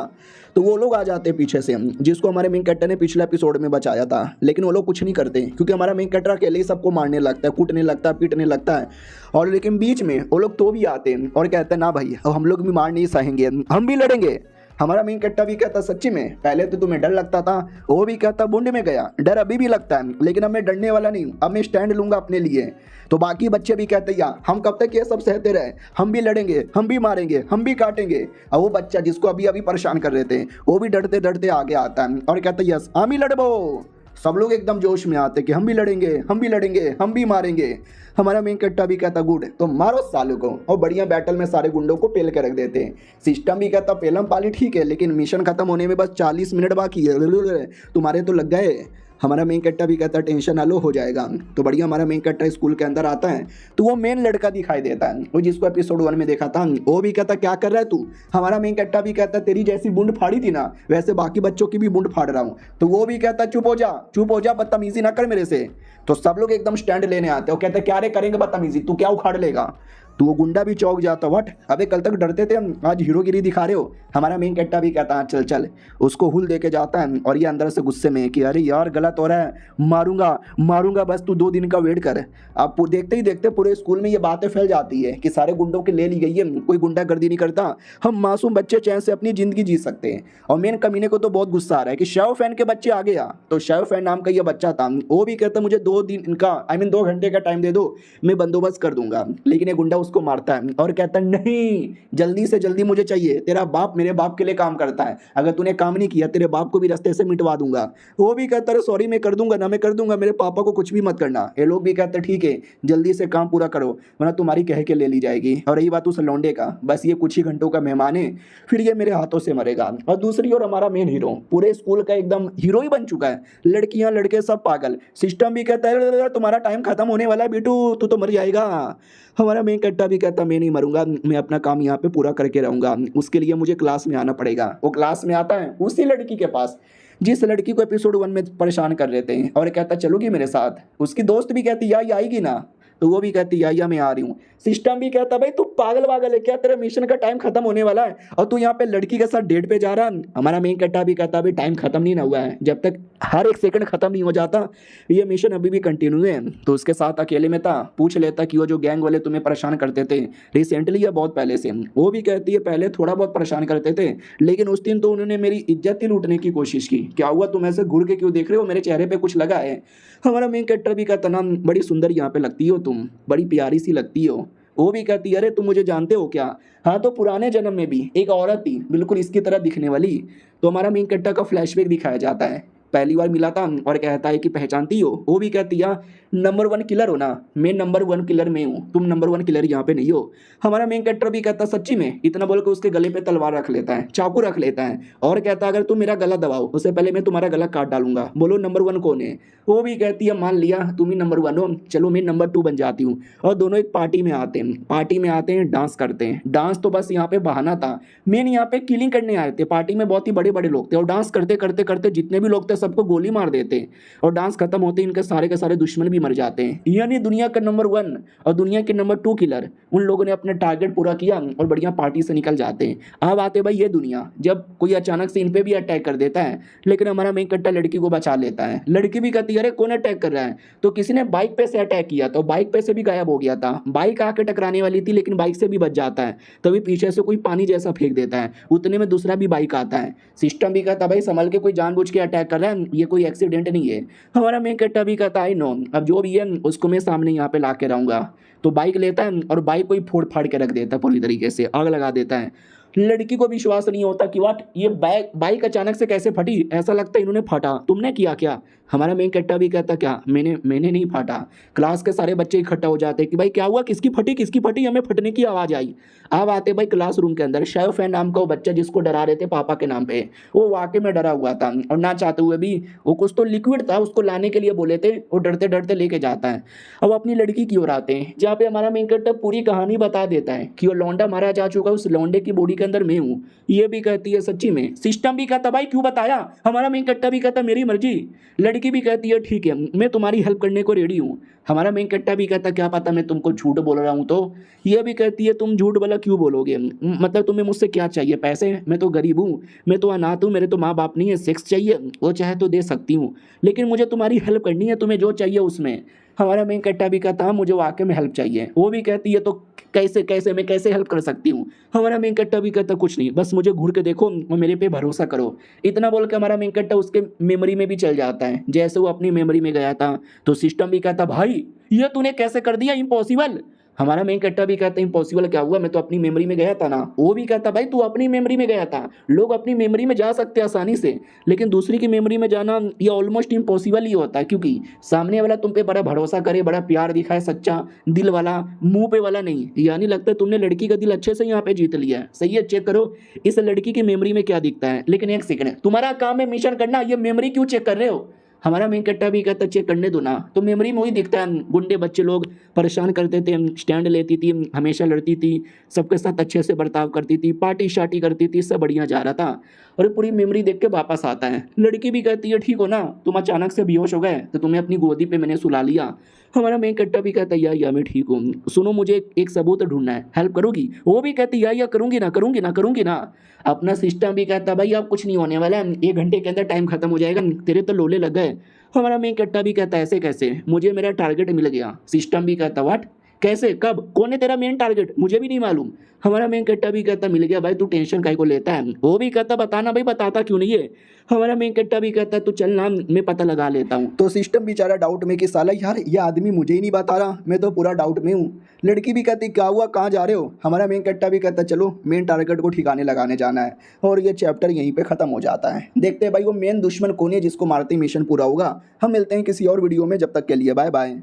तो वो लोग आ जाते हैं पीछे से, जिसको हमारे मेन कैरेक्टर ने पिछले एपिसोड में बचाया था, लेकिन वो लोग कुछ नहीं करते क्योंकि हमारा मेन कैरेक्टर अकेले ही सबको मारने लगता है, कूटने लगता है, पीटने लगता है। और लेकिन बीच में वो लोग तो भी आते हैं और कहते हैं ना भाई अब हम लोग भी मार नहीं सहेंगे, हम भी लड़ेंगे। हमारा मेन कट्टा भी कहता सच्ची में पहले तो तुम्हें डर लगता था, वो भी कहता बूंद में गया, डर अभी भी लगता है लेकिन अब मैं डरने वाला नहीं, अब मैं स्टैंड लूंगा अपने लिए। तो बाकी बच्चे भी कहते यार हम कब तक ये सब सहते रहे, हम भी लड़ेंगे, हम भी मारेंगे, हम भी काटेंगे। और वो बच्चा जिसको अभी अभी परेशान कर रहे थे वो भी डरते डरते आगे आता है और कहता यस हम ही लड़बो। सब लोग एकदम जोश में आते कि हम भी लड़ेंगे, हम भी लड़ेंगे, हम भी मारेंगे। हमारा मेन कट्टा भी कहता गुड तो मारो सालों को, और बढ़िया बैटल में सारे गुंडों को पेल के रख देते हैं। सिस्टम भी कहता पेलम पाली ठीक है लेकिन मिशन खत्म होने में बस 40 मिनट बाकी है, तुम्हारे तो लग गए। हमारा मेन कट्टा भी कहता टेंशन ना लो हो जाएगा। तो बढ़िया हमारा मेन कट्टा स्कूल के अंदर आता है तो वो मेन लड़का दिखाई देता है, वो जिसको एपिसोड 1 में देखा था। वो भी कहता क्या कर रहा है तू। हमारा मेन कट्टा भी कहता तेरी जैसी बूंद फाड़ी थी ना वैसे बाकी बच्चों की भी बूंद फाड़ रहा हूँ। तो वो भी कहता चुप हो जा, बदतमीजी ना कर मेरे से। तो सब लोग एकदम स्टैंड लेने आते हैं, वो कहते क्या रे करेंगे बदतमीजी, तू क्या उखाड़ लेगा। तो वो गुंडा भी चौंक जाता व्हाट, अबे कल तक डरते थे हम, आज हीरोगिरी दिखा रहे हो। हमारा मेन कट्टा भी कहता चल चल, उसको हुल दे के जाता है और ये अंदर से गुस्से में कि अरे यार गलत हो रहा है, मारूंगा बस तू 2 दिन का वेट कर। अब देखते ही देखते पूरे स्कूल में ये बातें फैल जाती है कि सारे गुंडों की ले ली गई है, कोई गुंडागर्दी नहीं करता, हम मासूम बच्चे चैन से अपनी जिंदगी जी सकते हैं। और मेन कमीने को तो बहुत गुस्सा आ रहा है कि शेव फैन के बच्चे आ गया। तो शेव फैन नाम का ये बच्चा था, वो भी कहता मुझे 2 दिन का 2 घंटे का टाइम दे दो, मैं बंदोबस्त कर दूंगा। लेकिन ये गुंडा उसको मारता है और कहता है नहीं जल्दी से जल्दी मुझे चाहिए, तेरा बाप मेरे बाप के लिए काम करता है, अगर तूने काम नहीं किया तेरे बाप को भी रास्ते से मिटवा दूंगा। वो भी कहता है सॉरी मैं कर दूंगा, मेरे पापा को कुछ भी मत करना। ये लोग भी कहते ठीक है जल्दी से काम पूरा करो वरना तुम्हारी कह के ले ली जाएगी। और रही बात उस लौंडे का, बस ये कुछ ही घंटों का मेहमान है, फिर ये मेरे हाथों से मरेगा। और दूसरी ओर हमारा मेन हीरो पूरे स्कूल का एकदम हीरो ही बन चुका है, लड़कियां लड़के सब पागल। सिस्टम भी कहता है तुम्हारा टाइम खत्म होने वाला है बेटू, तू तो मर जाएगा। हमारा मेन कट्टा भी कहता मैं नहीं मरूंगा, मैं अपना काम यहाँ पे पूरा करके रहूंगा, उसके लिए मुझे क्लास में आना पड़ेगा। वो क्लास में आता है उसी लड़की के पास जिस लड़की को एपिसोड 1 में परेशान कर रहे थे, और कहता चलोगी मेरे साथ। उसकी दोस्त भी कहती या आएगी ना, तो वो भी कहती या मैं आ रही हूँ। सिस्टम भी कहता भाई तू पागल है क्या, तेरा मिशन का टाइम खत्म होने वाला है और तू यहाँ पे लड़की के साथ डेट पे जा रहा है। हमारा मेन कट्टा भी कहता भाई टाइम खत्म नहीं ना हुआ है, जब तक हर एक सेकंड खत्म नहीं हो जाता ये मिशन अभी भी कंटिन्यू है। तो उसके साथ अकेले में था, पूछ लेता कि वो जो गैंग वाले तुम्हें परेशान करते थे रिसेंटली या बहुत पहले से। वो भी कहती है पहले थोड़ा बहुत परेशान करते थे, लेकिन उस दिन तो उन्होंने मेरी इज्जत ही लूटने की कोशिश की। क्या हुआ, तुम ऐसे घूर के क्यों देख रहे हो, मेरे चेहरे पे कुछ लगा है। हमारा मेन कैरेक्टर भी कहता ना बड़ी सुंदर यहाँ पे लगती हो तुम, बड़ी प्यारी सी लगती हो। वो भी कहती है अरे तुम मुझे जानते हो क्या। हाँ तो पुराने जन्म में भी एक औरत थी बिल्कुल इसकी तरह दिखने वाली। तो हमारा मेन कैरेक्टर का फ्लैशबैक दिखाया जाता है, पहली बार मिला था और कहता है कि पहचानती हो। वो भी कहती है नंबर 1 किलर हो ना, मैं नंबर 1 किलर में हूँ, तुम नंबर 1 किलर यहाँ पे नहीं हो। हमारा मेन कैरेक्टर भी कहता सच्ची में, इतना बोल के उसके गले पे तलवार रख लेता है, चाकू रख लेता है और कहता है अगर तुम मेरा गला दबाओ उससे पहले मैं तुम्हारा गला काट डालूंगा, बोलो नंबर 1 कौन है। वो भी कहती है मान लिया तुम ही नंबर 1 हो, चलो मैं नंबर 2 बन जाती हूँ। और दोनों एक पार्टी में आते हैं डांस करते हैं। डांस तो बस यहाँ पे बहाना था, मेन यहाँ पे किलिंग करने आए थे। पार्टी में बहुत ही बड़े बड़े लोग थे और डांस करते करते करते जितने भी लोग थे सबको गोली मार देते और डांस खत्म होते इनके सारे के सारे दुश्मन भी मर जाते हैं। यानी दुनिया का नंबर 1 और दुनिया के नंबर 2 किलर उन लोगों ने अपना टारगेट पूरा किया और बढ़िया पार्टी से निकल जाते हैं। अब आते भाई ये दुनिया, जब कोई अचानक से इन पे भी अटैक कर देता है, लेकिन हमारा मेन कट्टा लड़की को बचा लेता है। लड़की भी कहती है अरे कौन अटैक कर रहा है, तो किसी ने बाइक पे से अटैक किया, तो बाइक पे से भी गायब हो गया था। बाइक आके टकराने वाली थी लेकिन बाइक से भी बच जाता है, तभी पीछे से कोई पानी जैसा फेंक देता है, उतने में दूसरा भी बाइक आता है। सिस्टम भी कहता भाई संभल के, कोई जानबूझ के अटैक कर रहा है, ये कोई एक्सीडेंट नहीं है। हमारा मेन कट्टा भी कहता है नो, अब जो भी है उसको मैं सामने यहाँ पे ला के रहूंगा। तो बाइक लेता है और बाइक को ही फोड़ फाड़ के रख देता है, पूरी तरीके से आग लगा देता है। लड़की को विश्वास नहीं होता कि वाट ये बाइक अचानक से कैसे फटी, ऐसा लगता है इन्होंने फटा, तुमने किया क्या। हमारा मेन कट्टा भी कहता क्या मैंने नहीं फाटा। क्लास के सारे बच्चे इकट्ठा हो जाते कि भाई क्या हुआ, किसकी फटी, हमें फटने की आवाज़ आई। अब आते भाई क्लासरूम के अंदर शैफ है नाम का वो बच्चा जिसको डरा रहे थे पापा के नाम पे, वो वाकई में डरा हुआ था और ना चाहते हुए भी वो कुछ तो लिक्विड था उसको लाने के लिए बोले थे, वो डरते डरते लेके जाता है। अब अपनी लड़की की ओर आते हैं जहाँ पे हमारा मेन कट्टा पूरी कहानी बता देता है कि वो लौंडा मारा जा चुका है, उस लौंडे की बॉडी के अंदर मैं हूँ। ये भी कहती है सच्ची में। सिस्टम भी कहता भाई क्यों बताया। हमारा मेन कट्टा भी कहता मेरी मर्जी। लड़की भी कहती है ठीक है मैं तुम्हारी हेल्प करने को रेडी हूँ। हमारा मेन कट्टा भी कहता क्या पता मैं तुमको झूठ बोल रहा हूँ। तो ये भी कहती है तुम झूठ भला क्यों बोलोगे, मतलब तुम्हें मुझसे क्या चाहिए, पैसे, मैं तो गरीब हूँ, मैं तो अनाथ हूँ, मेरे तो माँ बाप नहीं है, सेक्स चाहिए वो चाहे तो दे सकती हूँ, लेकिन मुझे तुम्हारी हेल्प करनी है, तुम्हें जो चाहिए उसमें। हमारा मेन कट्टा भी कहता मुझे वाकई में हेल्प चाहिए। वो भी कहती है तो कैसे मैं कैसे हेल्प कर सकती हूँ। हमारा मेन कट्टा भी कहता कुछ नहीं, बस मुझे घूर के देखो और मेरे पे भरोसा करो। इतना बोल के हमारा मेन कट्टा उसके मेमोरी में भी चल जाता है। जैसे वो अपनी मेमोरी में गया था तो सिस्टम भी कहता भाई ये तूने कैसे कर दिया, इम्पॉसिबल। हमारा मेन कट्टा भी कहता है इम्पॉसिबल क्या हुआ, मैं तो अपनी मेमोरी में गया था ना। वो भी कहता भाई तू अपनी मेमोरी में गया था, लोग अपनी मेमोरी में जा सकते हैं आसानी से, लेकिन दूसरी की मेमोरी में जाना ये ऑलमोस्ट इम्पॉसिबल ही होता है, क्योंकि सामने वाला तुम पे बड़ा भरोसा करे, बड़ा प्यार दिखाए, सच्चा दिल वाला, मुंह पे वाला नहीं। यानी लगता है तुमने लड़की का दिल अच्छे से यहाँ पे जीत लिया है। सही है, चेक करो इस लड़की की मेमोरी में क्या दिखता है। लेकिन एक सेकंड, तुम्हारा काम है मिशन करना, ये मेमोरी क्यों चेक कर रहे हो। हमारा मेन कट्टा भी कहता चेक करने दो ना। तो मेमोरी में वही दिखता है, गुंडे बच्चे लोग परेशान करते थे, स्टैंड लेती थी, हमेशा लड़ती थी, सबके साथ अच्छे से बर्ताव करती थी, पार्टी शार्टी करती थी, सब बढ़िया जा रहा था। और पूरी मेमोरी देख के वापस आता है। लड़की भी कहती है ठीक हो ना, तुम अचानक से बेहोश हो गए तो तुम्हें अपनी गोदी पे मैंने सुला लिया। हमारा मेन कट्टा भी कहता है या मैं ठीक हूँ, सुनो मुझे एक सबूत ढूंढना है, हेल्प करोगी। वो भी कहती या करूंगी ना। अपना सिस्टम भी कहता भाई अब कुछ नहीं होने वाला है, 1 घंटे के अंदर टाइम खत्म हो जाएगा, तेरे तो लोले लग गए। हमारा मेन कट्टा भी कहता ऐसे कैसे, मुझे मेरा टारगेट मिल गया। सिस्टम भी कहता व्हाट, कैसे, कब, कौन है तेरा मेन टारगेट, मुझे भी नहीं मालूम। हमारा मेन कट्टा भी कहता मिल गया भाई, तू टेंशन काहे को लेता है। वो भी कहता बताना भाई, बताता क्यों नहीं है। हमारा मेन कट्टा भी कहता तू चल ना, मैं पता लगा लेता हूँ। तो सिस्टम बेचारा डाउट में कि साला यार ये आदमी मुझे ही नहीं बता रहा, मैं तो पूरा डाउट में हूँ। लड़की भी कहती क्या हुआ, कहाँ जा रहे हो। हमारा मेन कट्टा भी कहता चलो मेन टारगेट को ठिकाने लगाने जाना है। और ये चैप्टर यहीं पे खत्म हो जाता है। देखते हैं भाई वो मेन दुश्मन कौन है जिसको मारते ही मिशन पूरा होगा। हम मिलते हैं किसी और वीडियो में, जब तक के लिए बाय बाय।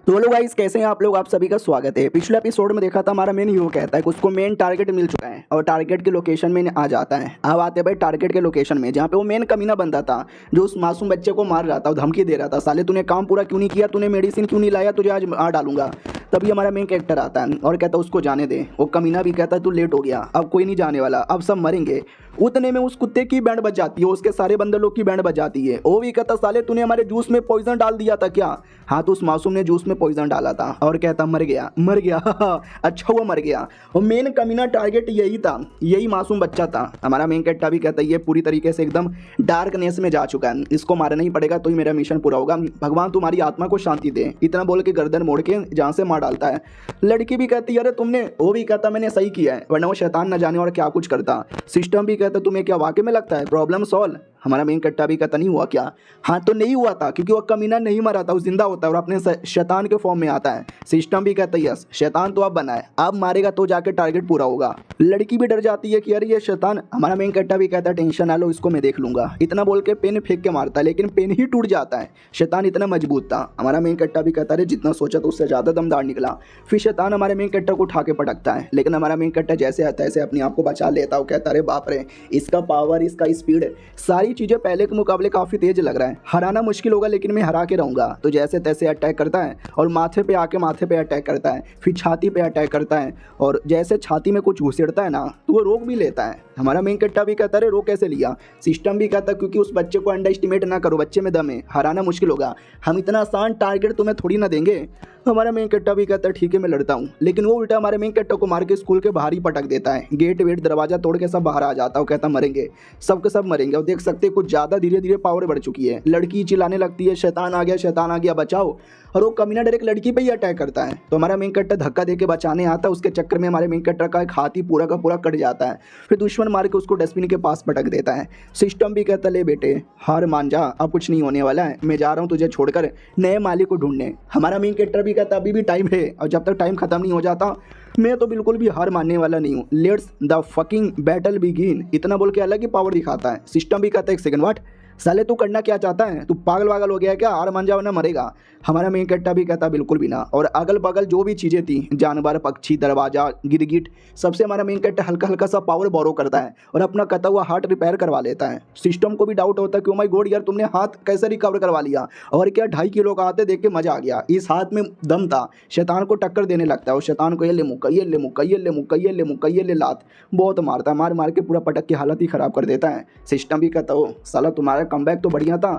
तो हेलो गाइस, कैसे हैं आप लोग, आप सभी का स्वागत है। पिछले एपिसोड में देखा था हमारा मेन हीरो कहता है कि उसको मेन टारगेट मिल चुका है और टारगेट के लोकेशन में आ जाता है। अब आते भाई टारगेट के लोकेशन में, जहाँ पे वो मेन कमीना बंदा था जो उस मासूम बच्चे को मार रहा था और धमकी दे रहा था, साले तूने काम पूरा क्यों नहीं किया, तूने मेडिसिन क्यों नहीं लाया, तुझे आज मार डालूंगा। तभी हमारा मेन कैरेक्टर आता है और कहता है उसको जाने दे। वो कमीना भी कहता है तू लेट हो गया, अब कोई नहीं जाने वाला, अब सब मरेंगे। उतने में उस कुत्ते की बैंड बज जाती है, उसके सारे बंदर लोग की बैंड बज जाती है। वो भी कहता साले तूने हमारे जूस में पॉइजन डाल दिया था क्या? हाँ तो उस मासूम ने जूस में पॉइजन डाला था। और कहता मर गया मर गया अच्छा हुआ मर गया। और मेन कमीना टारगेट यही था, यही मासूम बच्चा था। हमारा मेन कैरेक्टर भी कहता है ये पूरी तरीके से एकदम डार्कनेस में जा चुका है, इसको मारना ही पड़ेगा तो ही मेरा मिशन पूरा होगा, भगवान तुम्हारी आत्मा को शांति दे। इतना बोल के गर्दन मोड़ के जहाँ से मार डालता है। लड़की भी कहती है अरे तुमने, वो भी कहता मैंने सही किया है वरना वो शैतान न जाने और क्या कुछ करता। सिस्टम भी कहता तुम्हें क्या वाकई में लगता है प्रॉब्लम सॉल्व? हमारा मेन कट्टा भी कहता नहीं हुआ क्या? हाँ तो नहीं हुआ था क्योंकि वो कमीना नहीं मरा था, वो जिंदा होता है और अपने शैतान के फॉर्म में आता है। सिस्टम भी कहता है यस शैतान तो अब बना है, अब मारेगा तो जाके टारगेट पूरा होगा। लड़की भी डर जाती है कि अरे ये शैतान। हमारा मेन कट्टा भी कहता है टेंशन ना लो इसको मैं देख लूंगा। इतना बोल के पेन फेंक के मारता है लेकिन पेन ही टूट जाता है, शैतान इतना मजबूत था। हमारा मेन कट्टा भी कहता है जितना सोचा तो उससे ज्यादा दमदार निकला। फिर शैतान हमारे मेन कट्टा को उठा के पटकता है लेकिन हमारा मेन कट्टा जैसे आता है ऐसे अपने आप को बचा लेता है। वो कहता है बाप रे इसका पावर, इसका स्पीड, सारी चीजें पहले के मुकाबले काफी तेज लग रहा है। हराना मुश्किल होगा लेकिन मैं हरा के रहूंगा। तो जैसे तैसे अटैक करता है और माथे पे आके माथे पे अटैक करता है, फिर छाती पे अटैक करता है और जैसे छाती में कुछ घुसेड़ता है ना तो वो रोक भी लेता है। हमारा मेन कट्टा भी कहता है रोक कैसे लिया? सिस्टम भी कहता है क्योंकि उस बच्चे को अंडर एस्टिमेट ना करो, बच्चे में दम है, हराना मुश्किल होगा, हम इतना आसान टारगेट तुम्हें थोड़ी ना देंगे। हमारा मेन कट्टा भी कहता है ठीक है मैं लड़ता हूँ, लेकिन वो उल्टा हमारे मेन कट्टा को मार के स्कूल के बाहर ही पटक देता है। गेट वेट दरवाजा तोड़ के सब बाहर आ जाता है। वो कहता मरेंगे, सबके सब मरेंगे। और देख सकते कुछ ज़्यादा धीरे धीरे पावर बढ़ चुकी है। लड़की चिल्लाने लगती है शैतान आ गया बचाओ, और वो कमीना डायरेक्ट लड़की पे ही अटैक करता है। तो हमारा मेन कट्टा धक्का देके बचाने आता है, उसके चक्कर में हमारे मेन कट्टा का एक हाथी पूरा का पूरा कट जाता है। फिर दुश्मन मार के उसको डस्टबिन के पास पटक देता है। सिस्टम भी कहता ले बेटे हार मान जा, अब कुछ नहीं होने वाला है, मैं जा रहा हूँ तुझे छोड़कर नए मालिक को ढूंढने। हमारा मेन कट्टा भी कहता अभी भी टाइम है और जब तक टाइम खत्म नहीं हो जाता मैं तो बिल्कुल भी हार मानने वाला नहीं हूँ, let's the fucking battle begin. इतना बोल के अलग ही पावर दिखाता है। सिस्टम भी कहता है एक सेकंड व्हाट साले तू करना क्या चाहता है? तू पागल वागल हो गया है क्या? हार मान जाओ ना मरेगा। हमारा मेन कट्टा भी कहता बिल्कुल भी ना। और अगल बगल जो भी चीज़ें थी जानवर पक्षी दरवाजा गिरगिट सबसे हमारा मेन कट्टा हल्का हल्का सा पावर बोरो करता है और अपना कटा हुआ हाथ रिपेयर करवा लेता है। सिस्टम को भी डाउट होता है कि ओ माय गॉड यार तुमने हाथ कैसे रिकवर करवा लिया? और क्या 2.5 किलो का हाथ है, देख के मजा आ गया। इस हाथ में दम था। शैतान को टक्कर देने लगता है और शैतान को ये ले मुक्का ये ले मुक्का ये ले मुक्का ये ले मुक्का ये ले लात बहुत मारता है। मार मार के पूरा पटक की हालत ही खराब कर देता है। सिस्टम भी कहता हो साला तुम्हारा कमबैक तो बढ़िया था,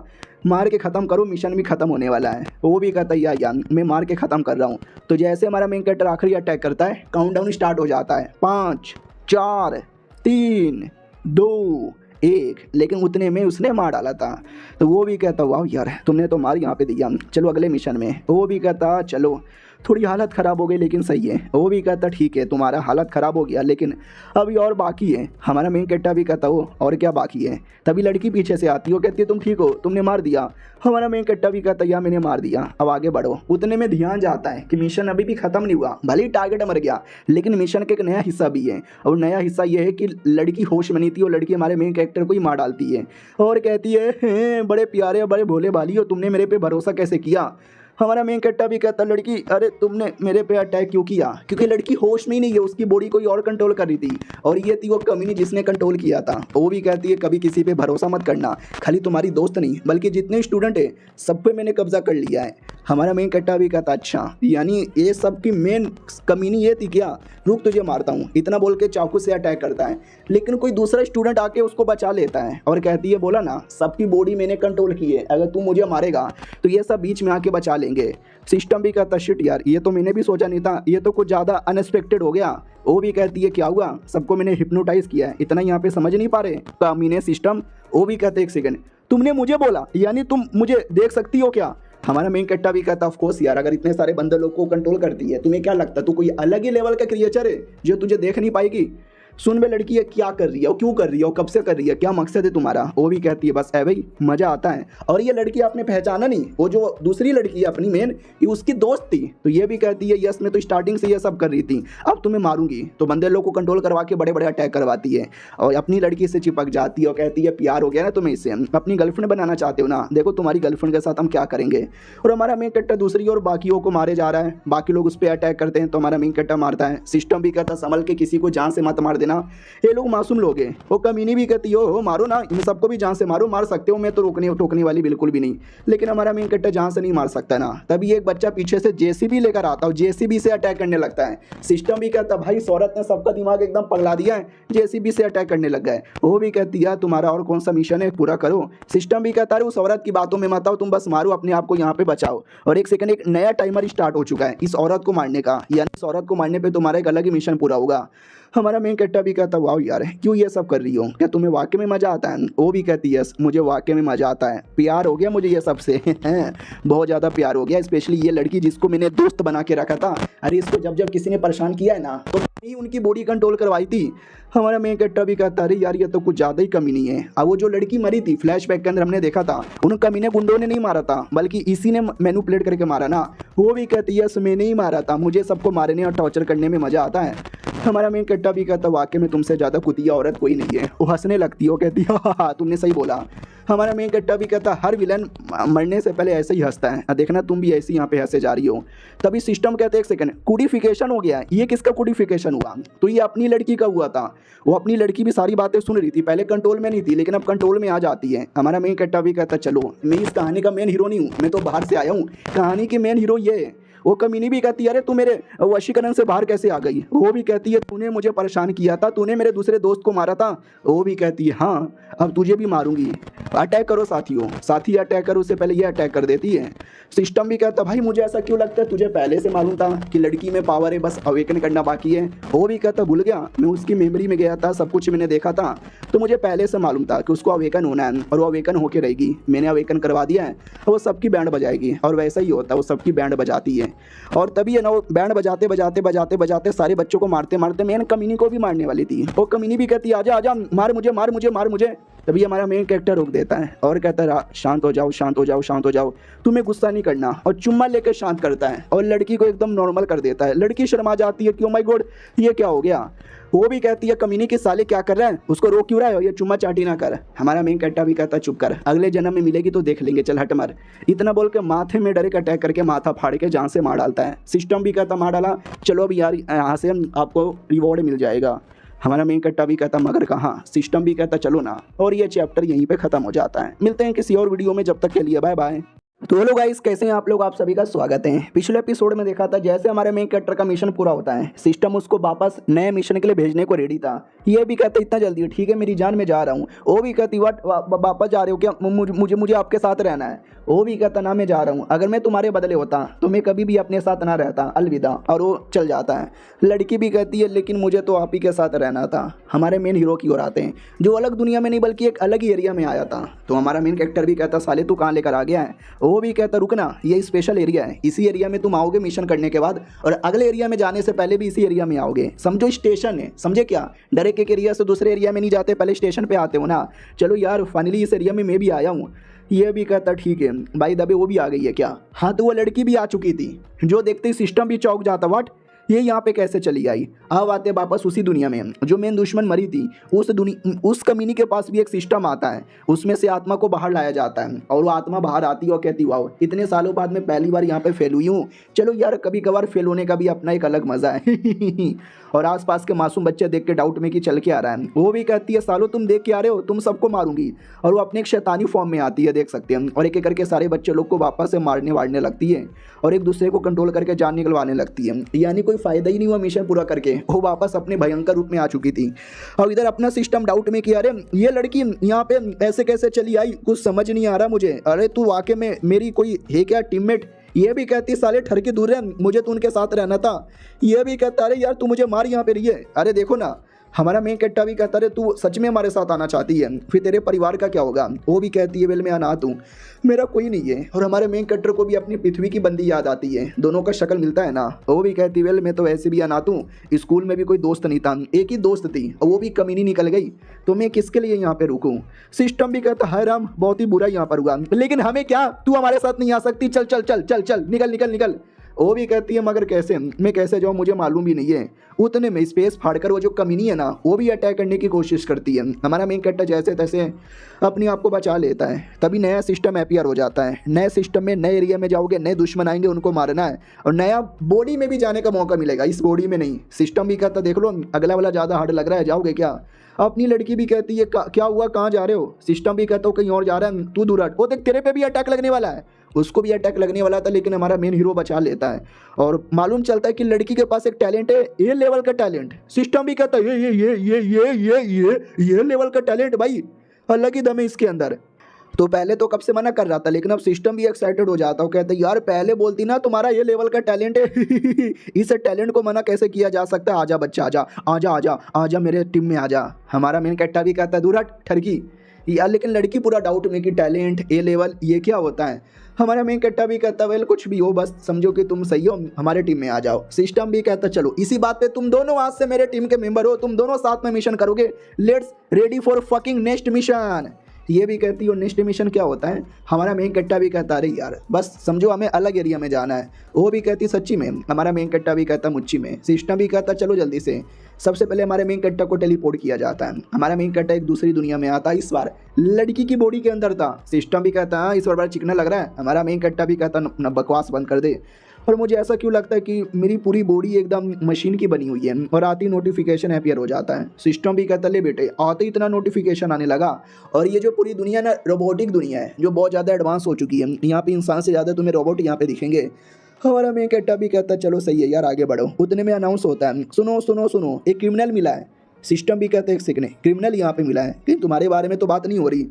मार के ख़त्म करो मिशन भी ख़त्म होने वाला है। वो भी कहता है यार मैं मार के ख़त्म कर रहा हूँ। तो जैसे हमारा मेन कैरेक्टर आखिरी अटैक करता है काउंटडाउन स्टार्ट हो जाता है 5 4 3 2 1, लेकिन उतने में उसने मार डाला था। तो वो भी कहता वाह यार तुमने तो मार यहाँ पे दिया, चलो अगले मिशन में। वो भी कहता चलो थोड़ी हालत ख़राब हो गई लेकिन सही है। वो भी कहता ठीक है तुम्हारा हालत ख़राब हो गया लेकिन अभी और बाकी है। हमारा मेन कैरेक्टर भी कहता हो और क्या बाकी है? तभी लड़की पीछे से आती है, वो कहती है तुम ठीक हो, तुमने मार दिया। हमारा मेन कैरेक्टर भी कहता या मैंने मार दिया, अब आगे बढ़ो। उतने में ध्यान जाता है कि मिशन अभी भी ख़त्म नहीं हुआ, भले ही टारगेट मर गया लेकिन मिशन का एक नया हिस्सा भी है। और नया हिस्सा ये है कि लड़की होश में नहीं थी और लड़की हमारे मेन कैरेक्टर को ही मार डालती है और कहती है बड़े प्यारे बड़े भोले भाली हो, तुमने मेरे पे भरोसा कैसे किया? हमारा मेन कैरेक्टर भी कहता लड़की अरे तुमने मेरे पे अटैक क्यों किया? क्योंकि लड़की होश में ही नहीं है, उसकी बॉडी कोई और कंट्रोल कर रही थी और ये थी वो कमीनी जिसने कंट्रोल किया था। वो भी कहती है कभी किसी पे भरोसा मत करना, खाली तुम्हारी दोस्त नहीं बल्कि जितने स्टूडेंट है सब पे मैंने कब्जा कर लिया है। हमारा मेन कैरेक्टर भी कहता अच्छा यानी ये सब की मेन कमीनी ये थी क्या? रुक तुझे मारता हूँ। इतना बोल के चाकू से अटैक करता है लेकिन कोई दूसरा स्टूडेंट आके उसको बचा लेता है और कहती है बोला ना सबकी बॉडी मैंने कंट्रोल की है, अगर तू मुझे मारेगा तो ये सब बीच में आके बचा लेंगे। सिस्टम भी कहता शिट यार ये तो मैंने भी सोचा नहीं था, ये तो कुछ ज़्यादा अनएक्सपेक्टेड हो गया। वो भी कहती है क्या हुआ? सबको मैंने हिप्नोटाइज किया है, इतना यहाँ पे समझ नहीं पा रहे कामीने सिस्टम। वो भी कहते एक सेकंड तुमने मुझे बोला यानी तुम मुझे देख सकती हो क्या? हमारा मेन कैरेक्टर भी कहता ऑफ कोर्स यार अगर इतने सारे बंदर लोग को कंट्रोल करती है तुम्हें क्या लगता है तू कोई अलग ही लेवल का क्रिएचर है जो तुझे देख नहीं पाएगी? सुन बे लड़की है क्या कर रही है, क्यों कर रही है, कब से कर रही है, क्या मकसद है तुम्हारा? वो भी कहती है बस है भाई मज़ा आता है। और ये लड़की आपने पहचाना नहीं, वो जो दूसरी लड़की है अपनी मेन ये उसकी दोस्त थी। तो ये भी कहती है यस मैं तो स्टार्टिंग से ये सब कर रही थी, अब तुम्हें मारूंगी। तो बंदे लोग को कंट्रोल करवा के बड़े बड़े अटैक करवाती है और अपनी लड़की से चिपक जाती है और कहती है प्यार हो गया ना तुम्हें इससे, अपनी गर्लफ्रेंड बनाना चाहते हो ना, देखो तुम्हारी गर्लफ्रेंड के साथ हम क्या करेंगे। और हमारा मेन कैरेक्टर दूसरी और बाकियों को मारे जा रहा है, बाकी लोग उस पर अटैक करते हैं तो हमारा मेन कैरेक्टर मारता है। सिस्टम भी कहता संभल के किसी को जान से मत मार देना ना, ये लोग मासूम लोग हैं। वो कमीनी भी कहती हो मारो ना, इन सबको भी जान से मारो, मार सकते हो, मैं तो रोकने टोकने वाली बिल्कुल भी नहीं। लेकिन हमारा मेन कैरेक्टर जान से नहीं मार सकता ना। तभी एक बच्चा पीछे से जेसीबी लेकर आता है, जेसीबी से अटैक करने लगता है। सिस्टम भी कहता भाई इस औरत ने सबका दिमाग एकदम पगला दिया है, जेसीबी से अटैक करने लग गए। वो भी कहती है तुम्हारा और कौन सा मिशन है, पूरा करो। सिस्टम भी कहता है उस औरत की बातों में मत आओ, तुम बस मारो, अपने आप को यहाँ पे बचाओ। और एक सेकंड, एक नया टाइमर स्टार्ट हो चुका है इस औरत को मारने का, यानी इस औरत को मारने पे तुम्हारा एक अलग ही मिशन पूरा होगा। हमारा मेन कैरेक्टर भी कहता वाह यार क्यों ये सब कर रही हो, क्या तुम्हें वाकई में मजा आता है। वो भी कहती है मुझे वाकई में मजा आता है, प्यार हो गया मुझे ये सबसे बहुत ज़्यादा प्यार हो गया, स्पेशली ये लड़की जिसको मैंने दोस्त बना के रखा था। अरे इसको जब जब किसी ने परेशान किया है ना तो ही उनकी बॉडी कंट्रोल करवाई थी। हमारा मेन कैरेक्टर भी कहता अरे यार ये तो कुछ ज़्यादा ही कमी नहीं है। अब वो जो लड़की मरी थी फ्लैशबैक के अंदर हमने देखा था, उन कमीने गुंडों ने नहीं मारा था बल्कि इसी ने मैनिपुलेट करके मारा ना। वो भी कहती है मैंने ही मारा था, मुझे सबको मारने और टॉर्चर करने में मज़ा आता है। हमारा मेन कैरेक्टर भी कहता वाकई में तुमसे ज़्यादा कुतिया औरत कोई नहीं है। वो हंसने लगती है, वो कहती है हाँ तुमने सही बोला। हमारा मेन कैरेक्टर भी कहता हर विलन मरने से पहले ऐसे ही हंसता है, देखना तुम भी ऐसे यहाँ पे हंसे जा रही हो। तभी सिस्टम कहते एक सेकंड, कोडिफिकेशन हो गया। ये किसका कोडिफिकेशन हुआ, तो ये अपनी लड़की का हुआ था। वो अपनी लड़की भी सारी बातें सुन रही थी, पहले कंट्रोल में नहीं थी लेकिन अब कंट्रोल में आ जाती है। हमारा मेन कैरेक्टर भी कहता चलो मैं इस कहानी का मेन हीरो नहीं हूँ, मैं तो बाहर से आया हूँ, कहानी की मेन हीरो ये है। वो कमीनी भी कहती है अरे तू मेरे वशीकरण से बाहर कैसे आ गई। वो भी कहती है तूने मुझे परेशान किया था, तूने मेरे दूसरे दोस्त को मारा था। वो भी कहती है हाँ अब तुझे भी मारूंगी, अटैक करो साथियों। साथी अटैक करो, उससे पहले ये अटैक कर देती है। सिस्टम भी कहता भाई मुझे ऐसा क्यों लगता है, तुझे पहले से मालूम था कि लड़की में पावर है, बस अवेकन करना बाकी है। वो भी कहता भूल गया, मैं उसकी मेमोरी में गया था, सब कुछ मैंने देखा था, तो मुझे पहले से मालूम था कि उसको अवेकन होना है और वो अवेकन होके रहेगी। मैंने अवेकन करवा दिया है, वो सबकी बैंड बजाएगी। और वैसा ही होता है, वो सबकी बैंड बजाती है। और तभी है ना वो बैंड बजाते बजाते बजाते बजाते सारे बच्चों को मारते मारते मेन कमीनी को भी मारने वाली थी। वो कमीनी भी कहती आजा आजा मार मुझे मार मुझे मार मुझे। तभी हमारा मेन कैरेक्टर रोक देता है और कहता है शांत हो जाओ शांत हो जाओ शांत हो जाओ, तुम्हें गुस्सा नहीं करना। और चुम्मा लेकर शांत करता है और लड़की को एकदम नॉर्मल कर देता है। लड़की शर्मा जाती है कि ओ माय गॉड ये क्या हो गया। वो भी कहती है कमीनी के साले क्या कर रहा है, उसको रोक क्यों रहा है, ये चुम्मा चाटी ना कर। हमारा मेन कैरेक्टर भी कहता चुप कर, अगले जन्म में मिलेगी तो देख लेंगे, चल हट मर। इतना बोल के माथे में डायरेक्ट अटैक करके माथा फाड़ के जान से मार डालता है। सिस्टम भी कहता मार डाला, चलो अब यार यहाँ से आपको रिवॉर्ड मिल जाएगा। हमारा मेन कैरेक्टर भी कहता मगर कहाँ। सिस्टम भी कहता चलो ना। और ये चैप्टर यहीं पे खत्म हो जाता है। मिलते हैं किसी और वीडियो में, जब तक के लिए बाय बाय। तो हेलो गाइस, कैसे हैं आप लोग, आप सभी का स्वागत है। पिछले एपिसोड में देखा था जैसे हमारे मेन कैरेक्टर का मिशन पूरा होता है, सिस्टम उसको वापस नए मिशन के लिए भेजने को रेडी था। ये भी कहते इतना जल्दी, ठीक है मेरी जान में जा रहा हूँ। वो भी कहती व्हाट वापस जा रहे हो क्या, मुझे आपके साथ रहना है। वो भी कहता ना मैं जा रहा हूँ, अगर मैं तुम्हारे बदले होता तो मैं कभी भी अपने साथ ना रहता, अलविदा। और वो चल जाता है। लड़की भी कहती है लेकिन मुझे तो आप ही के साथ रहना था। हमारे मेन हीरो की ओर आते हैं जो अलग दुनिया में नहीं बल्कि एक अलग ही एरिया में आया था। तो हमारा मेन कैरेक्टर भी कहता साले तू कहाँ लेकर आ गया है। वो भी कहता रुकना, ये स्पेशल एरिया है, इसी एरिया में तुम आओगे मिशन करने के बाद, और अगले एरिया में जाने से पहले भी इसी एरिया में आओगे। समझो स्टेशन है, समझे क्या, डायरेक्ट एक एरिया से दूसरे एरिया में नहीं जाते, पहले स्टेशन पे आते हो ना। चलो यार फाइनली इस एरिया में मैं भी आया हूँ। ये भी कहता ठीक है भाई दबे, वो भी आ गई है क्या। हाँ तो वो लड़की भी आ चुकी थी, जो देखते ही सिस्टम भी चौंक जाता, व्हाट ये यहाँ पे कैसे चली आई। अब आते वापस उसी दुनिया में जो मेन दुश्मन मरी थी, उस कमीनी के पास भी एक सिस्टम आता है, उसमें से आत्मा को बाहर लाया जाता है। और वो आत्मा बाहर आती है और कहती वाह इतने सालों बाद मैं पहली बार यहाँ पे फेल हुई हूँ। चलो यार कभी कभार फेल होने का भी अपना एक अलग मजा है। और आसपास के मासूम बच्चे देख के डाउट में कि चल के आ रहा है। वो भी कहती है सालो तुम देख के आ रहे हो, तुम सबको मारूंगी। और वो अपने एक शैतानी फॉर्म में आती है, देख सकते हैं। और एक एक करके सारे बच्चे लोग को वापस से मारने वारने लगती है और एक दूसरे को कंट्रोल करके जान निकलवाने लगती है। यानी कोई फायदा ही नहीं हुआ मिशन पूरा करके, वो वापस अपने भयंकर रूप में आ चुकी थी। और इधर अपना सिस्टम डाउट में कि अरे ये लड़की यहाँ पे ऐसे कैसे चली आई, कुछ समझ नहीं आ रहा मुझे। अरे तू वाकई में मेरी कोई है क्या टीममेट। ये भी कहती साले ठर के दूर है, मुझे तो उनके साथ रहना था। ये भी कहता अरे यार तू मुझे मार यहाँ पे रही है। अरे देखो ना, हमारा मेन कैरेक्टर भी कहता है तू सच में हमारे साथ आना चाहती है, फिर तेरे परिवार का क्या होगा। वो भी कहती है वेल मैं अनाथ हूँ, मेरा कोई नहीं है। और हमारे मेन कैरेक्टर को भी अपनी पृथ्वी की बंदी याद आती है, दोनों का शक्ल मिलता है ना। वो भी कहती वेल मैं तो वैसे भी अनाथ हूँ, स्कूल में भी कोई दोस्त नहीं था, एक ही दोस्त थी और वो भी कमीनी निकल गई, तो मैं किसके लिए यहाँ पे रुकूँ। सिस्टम भी कहता है राम बहुत ही बुरा यहाँ पर हुआ, लेकिन हमें क्या, तू हमारे साथ नहीं आ सकती, चल चल चल चल चल निकल निकल निकल। वो भी कहती है मगर कैसे, मैं कैसे जाऊँ मुझे मालूम भी नहीं है। उतने में स्पेस फाड़कर वो जो कमीनी है ना वो भी अटैक करने की कोशिश करती है। हमारा मेन कैरेक्टर जैसे तैसे अपने आप को बचा लेता है। तभी नया सिस्टम अपीयर हो जाता है। नए सिस्टम में नए एरिया में जाओगे, नए दुश्मन आएंगे, उनको मारना है और नया बॉडी में भी जाने का मौका मिलेगा। इस बॉडी में नहीं, सिस्टम भी कहता देख लो अगला वाला ज़्यादा हार्ड लग रहा है, जाओगे क्या। अपनी लड़की भी कहती है क्या हुआ, कहाँ जा रहे हो। सिस्टम भी कहता हो कहीं और जा रहा है, तू दूर हट। वो देख तेरे पे भी अटैक लगने वाला है। उसको भी अटैक लगने वाला था लेकिन हमारा मेन हीरो बचा लेता है और मालूम चलता है कि लड़की के पास एक टैलेंट है, ये लेवल का टैलेंट। सिस्टम भी कहता है ये लेवल का टैलेंट भाई, अलग ही दम है इसके अंदर। तो पहले तो कब से मना कर रहा था लेकिन अब सिस्टम भी एक्साइटेड हो जाता है, कहता है यार पहले बोलती ना तुम्हारा ये लेवल का टैलेंट है। इस टैलेंट को मना कैसे किया जा सकता है। आजा बच्चा आजा आजा आजा आजा मेरे टीम में आजा। हमारा मेन कैरेक्टर भी कहता है दूर हट ठरकी यार। लेकिन लड़की पूरा डाउट में कि टैलेंट ए लेवल ये क्या होता है। हमारा मेन कैरेक्टर भी कहता है वेल कुछ भी हो, बस समझो कि तुम सही हो, हमारे टीम में आ जाओ। सिस्टम भी कहता चलो इसी बात पे तुम दोनों आज से मेरे टीम के मेंबर हो, तुम दोनों साथ में मिशन करोगे। Let's ready for fucking next mission. ये भी कहती है नेक्स्ट मिशन क्या होता है। हमारा मेन कैरेक्टर भी कहता अरे यार बस समझो हमें अलग एरिया में जाना है। वो भी कहती सच्ची में। हमारा मेन कैरेक्टर भी कहता मुच्ची में। सिस्टम भी कहता चलो जल्दी से। सबसे पहले हमारे मेन कैरेक्टर को टेलीपोर्ट किया जाता है। हमारा मेन कैरेक्टर एक दूसरी दुनिया में आता है, इस बार लड़की की बॉडी के अंदर था। सिस्टम भी कहता है इस बार बड़ा चिकना लग रहा है। हमारा मेन कैरेक्टर भी कहता न बकवास बंद कर दे। और मुझे ऐसा क्यों लगता है कि मेरी पूरी बॉडी एकदम मशीन की बनी हुई है। और आते ही नोटिफिकेशन अपीयर हो जाता है। सिस्टम भी कहता ले बेटे, आते ही इतना नोटिफिकेशन आने लगा। और ये जो पूरी दुनिया ना रोबोटिक दुनिया है जो बहुत ज़्यादा एडवांस हो चुकी है। यहाँ पे इंसान से ज़्यादा तुम्हें रोबोट यहाँ पे दिखेंगे। हमारा मेन कैरेक्टर भी कहता है चलो सही है यार आगे बढ़ो। उतने में अनाउंस होता है सुनो सुनो सुनो एक क्रिमिनल मिला है। सिस्टम भी कहते हैं एक सेकंड, क्रिमिनल यहाँ पे मिला है लेकिन तुम्हारे बारे में तो बात नहीं हो रही।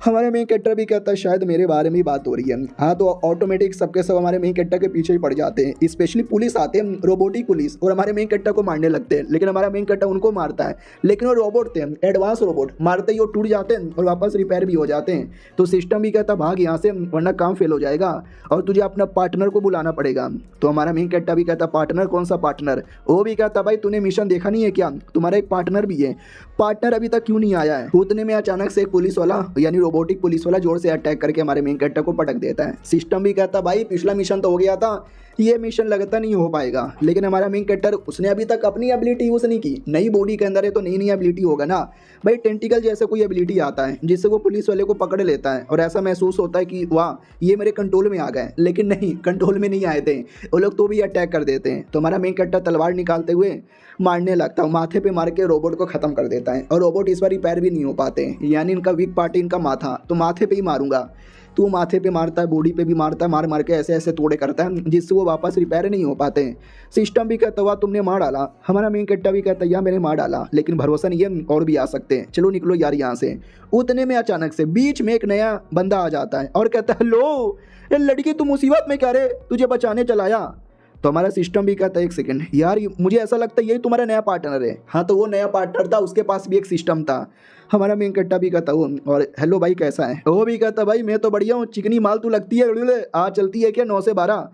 हमारे मेन कैरेक्टर भी कहता है शायद मेरे बारे में ही बात हो रही है। हाँ तो ऑटोमेटिक सबके सब हमारे मेन कैरेक्टर के पीछे ही पड़ जाते हैं। स्पेशली पुलिस आते हैं, रोबोटिक पुलिस, और हमारे मेन कैरेक्टर को मारने लगते हैं। लेकिन हमारा मेन कैरेक्टर उनको मारता है। लेकिन वो रोबोट थे, एडवांस रोबोट, मारते ही वो टूट जाते हैं और वापस रिपेयर भी हो जाते हैं। तो सिस्टम भी कहता भाग यहाँ से वरना काम फेल हो जाएगा और तुझे अपना पार्टनर को बुलाना पड़ेगा। तो हमारा मेन कैरेक्टर भी कहता पार्टनर कौन सा पार्टनर। वो भी कहता भाई तूने मिशन देखा नहीं है क्या, तुम्हारा एक पार्टनर भी है, पार्टनर अभी तक क्यों नहीं आया है। उतने में अचानक से एक पुलिस वाला यानी रोबोटिक पुलिस वाला जोर से अटैक करके हमारे मेन कैरेक्टर को पटक देता है। सिस्टम भी कहता भाई पिछला मिशन तो हो गया था, ये मिशन लगता नहीं हो पाएगा। लेकिन हमारा मेन कैरेक्टर उसने अभी तक अपनी एबिलिटी यूज़ नहीं की। नई बॉडी के अंदर है तो नई नई एबिलिटी होगा ना भाई। टेंटिकल जैसे कोई एबिलिटी आता है जिससे वो पुलिस वाले को पकड़ लेता है और ऐसा महसूस होता है कि वाह ये मेरे कंट्रोल में आ गए। लेकिन नहीं, कंट्रोल में नहीं आए थे वो लोग, तो भी अटैक कर देते हैं। तो हमारा मेन कैरेक्टर तलवार निकालते हुए मारने लगता है, माथे पे मार के रोबोट को खत्म कर देता है। और रोबोट इस बार रिपेयर भी नहीं हो पाते, यानी इनका वीक पार्ट इनका माथा, तो माथे पे ही मारूंगा। तो माथे पे मारता है, बॉडी पे भी मारता है, मार मार के ऐसे ऐसे तोड़े करता है जिससे वो वापस रिपेयर नहीं हो पाते। सिस्टम भी कहता हुआ तुमने मार डाला। हमारा मेन कैरेक्टर भी कहता है यार मैंने मार डाला लेकिन भरोसा नहीं है और भी आ सकते हैं, चलो निकलो यार यहाँ से। उतने में अचानक से बीच में एक नया बंदा आ जाता है और कहता है लो ये लड़की तू मुसीबत में क्या रे, तुझे बचाने चलाया। तो हमारा सिस्टम भी कहता है एक सेकंड यार मुझे ऐसा लगता है यही तुम्हारा नया पार्टनर है। हाँ तो वो नया पार्टनर था, उसके पास भी एक सिस्टम था। हमारा मेन कैरेक्टर भी कहता हूँ और हेलो भाई कैसा है। वो भी कहता भाई मैं तो बढ़िया हूँ, चिकनी माल तू लगती है, आ चलती है क्या 9 से 12।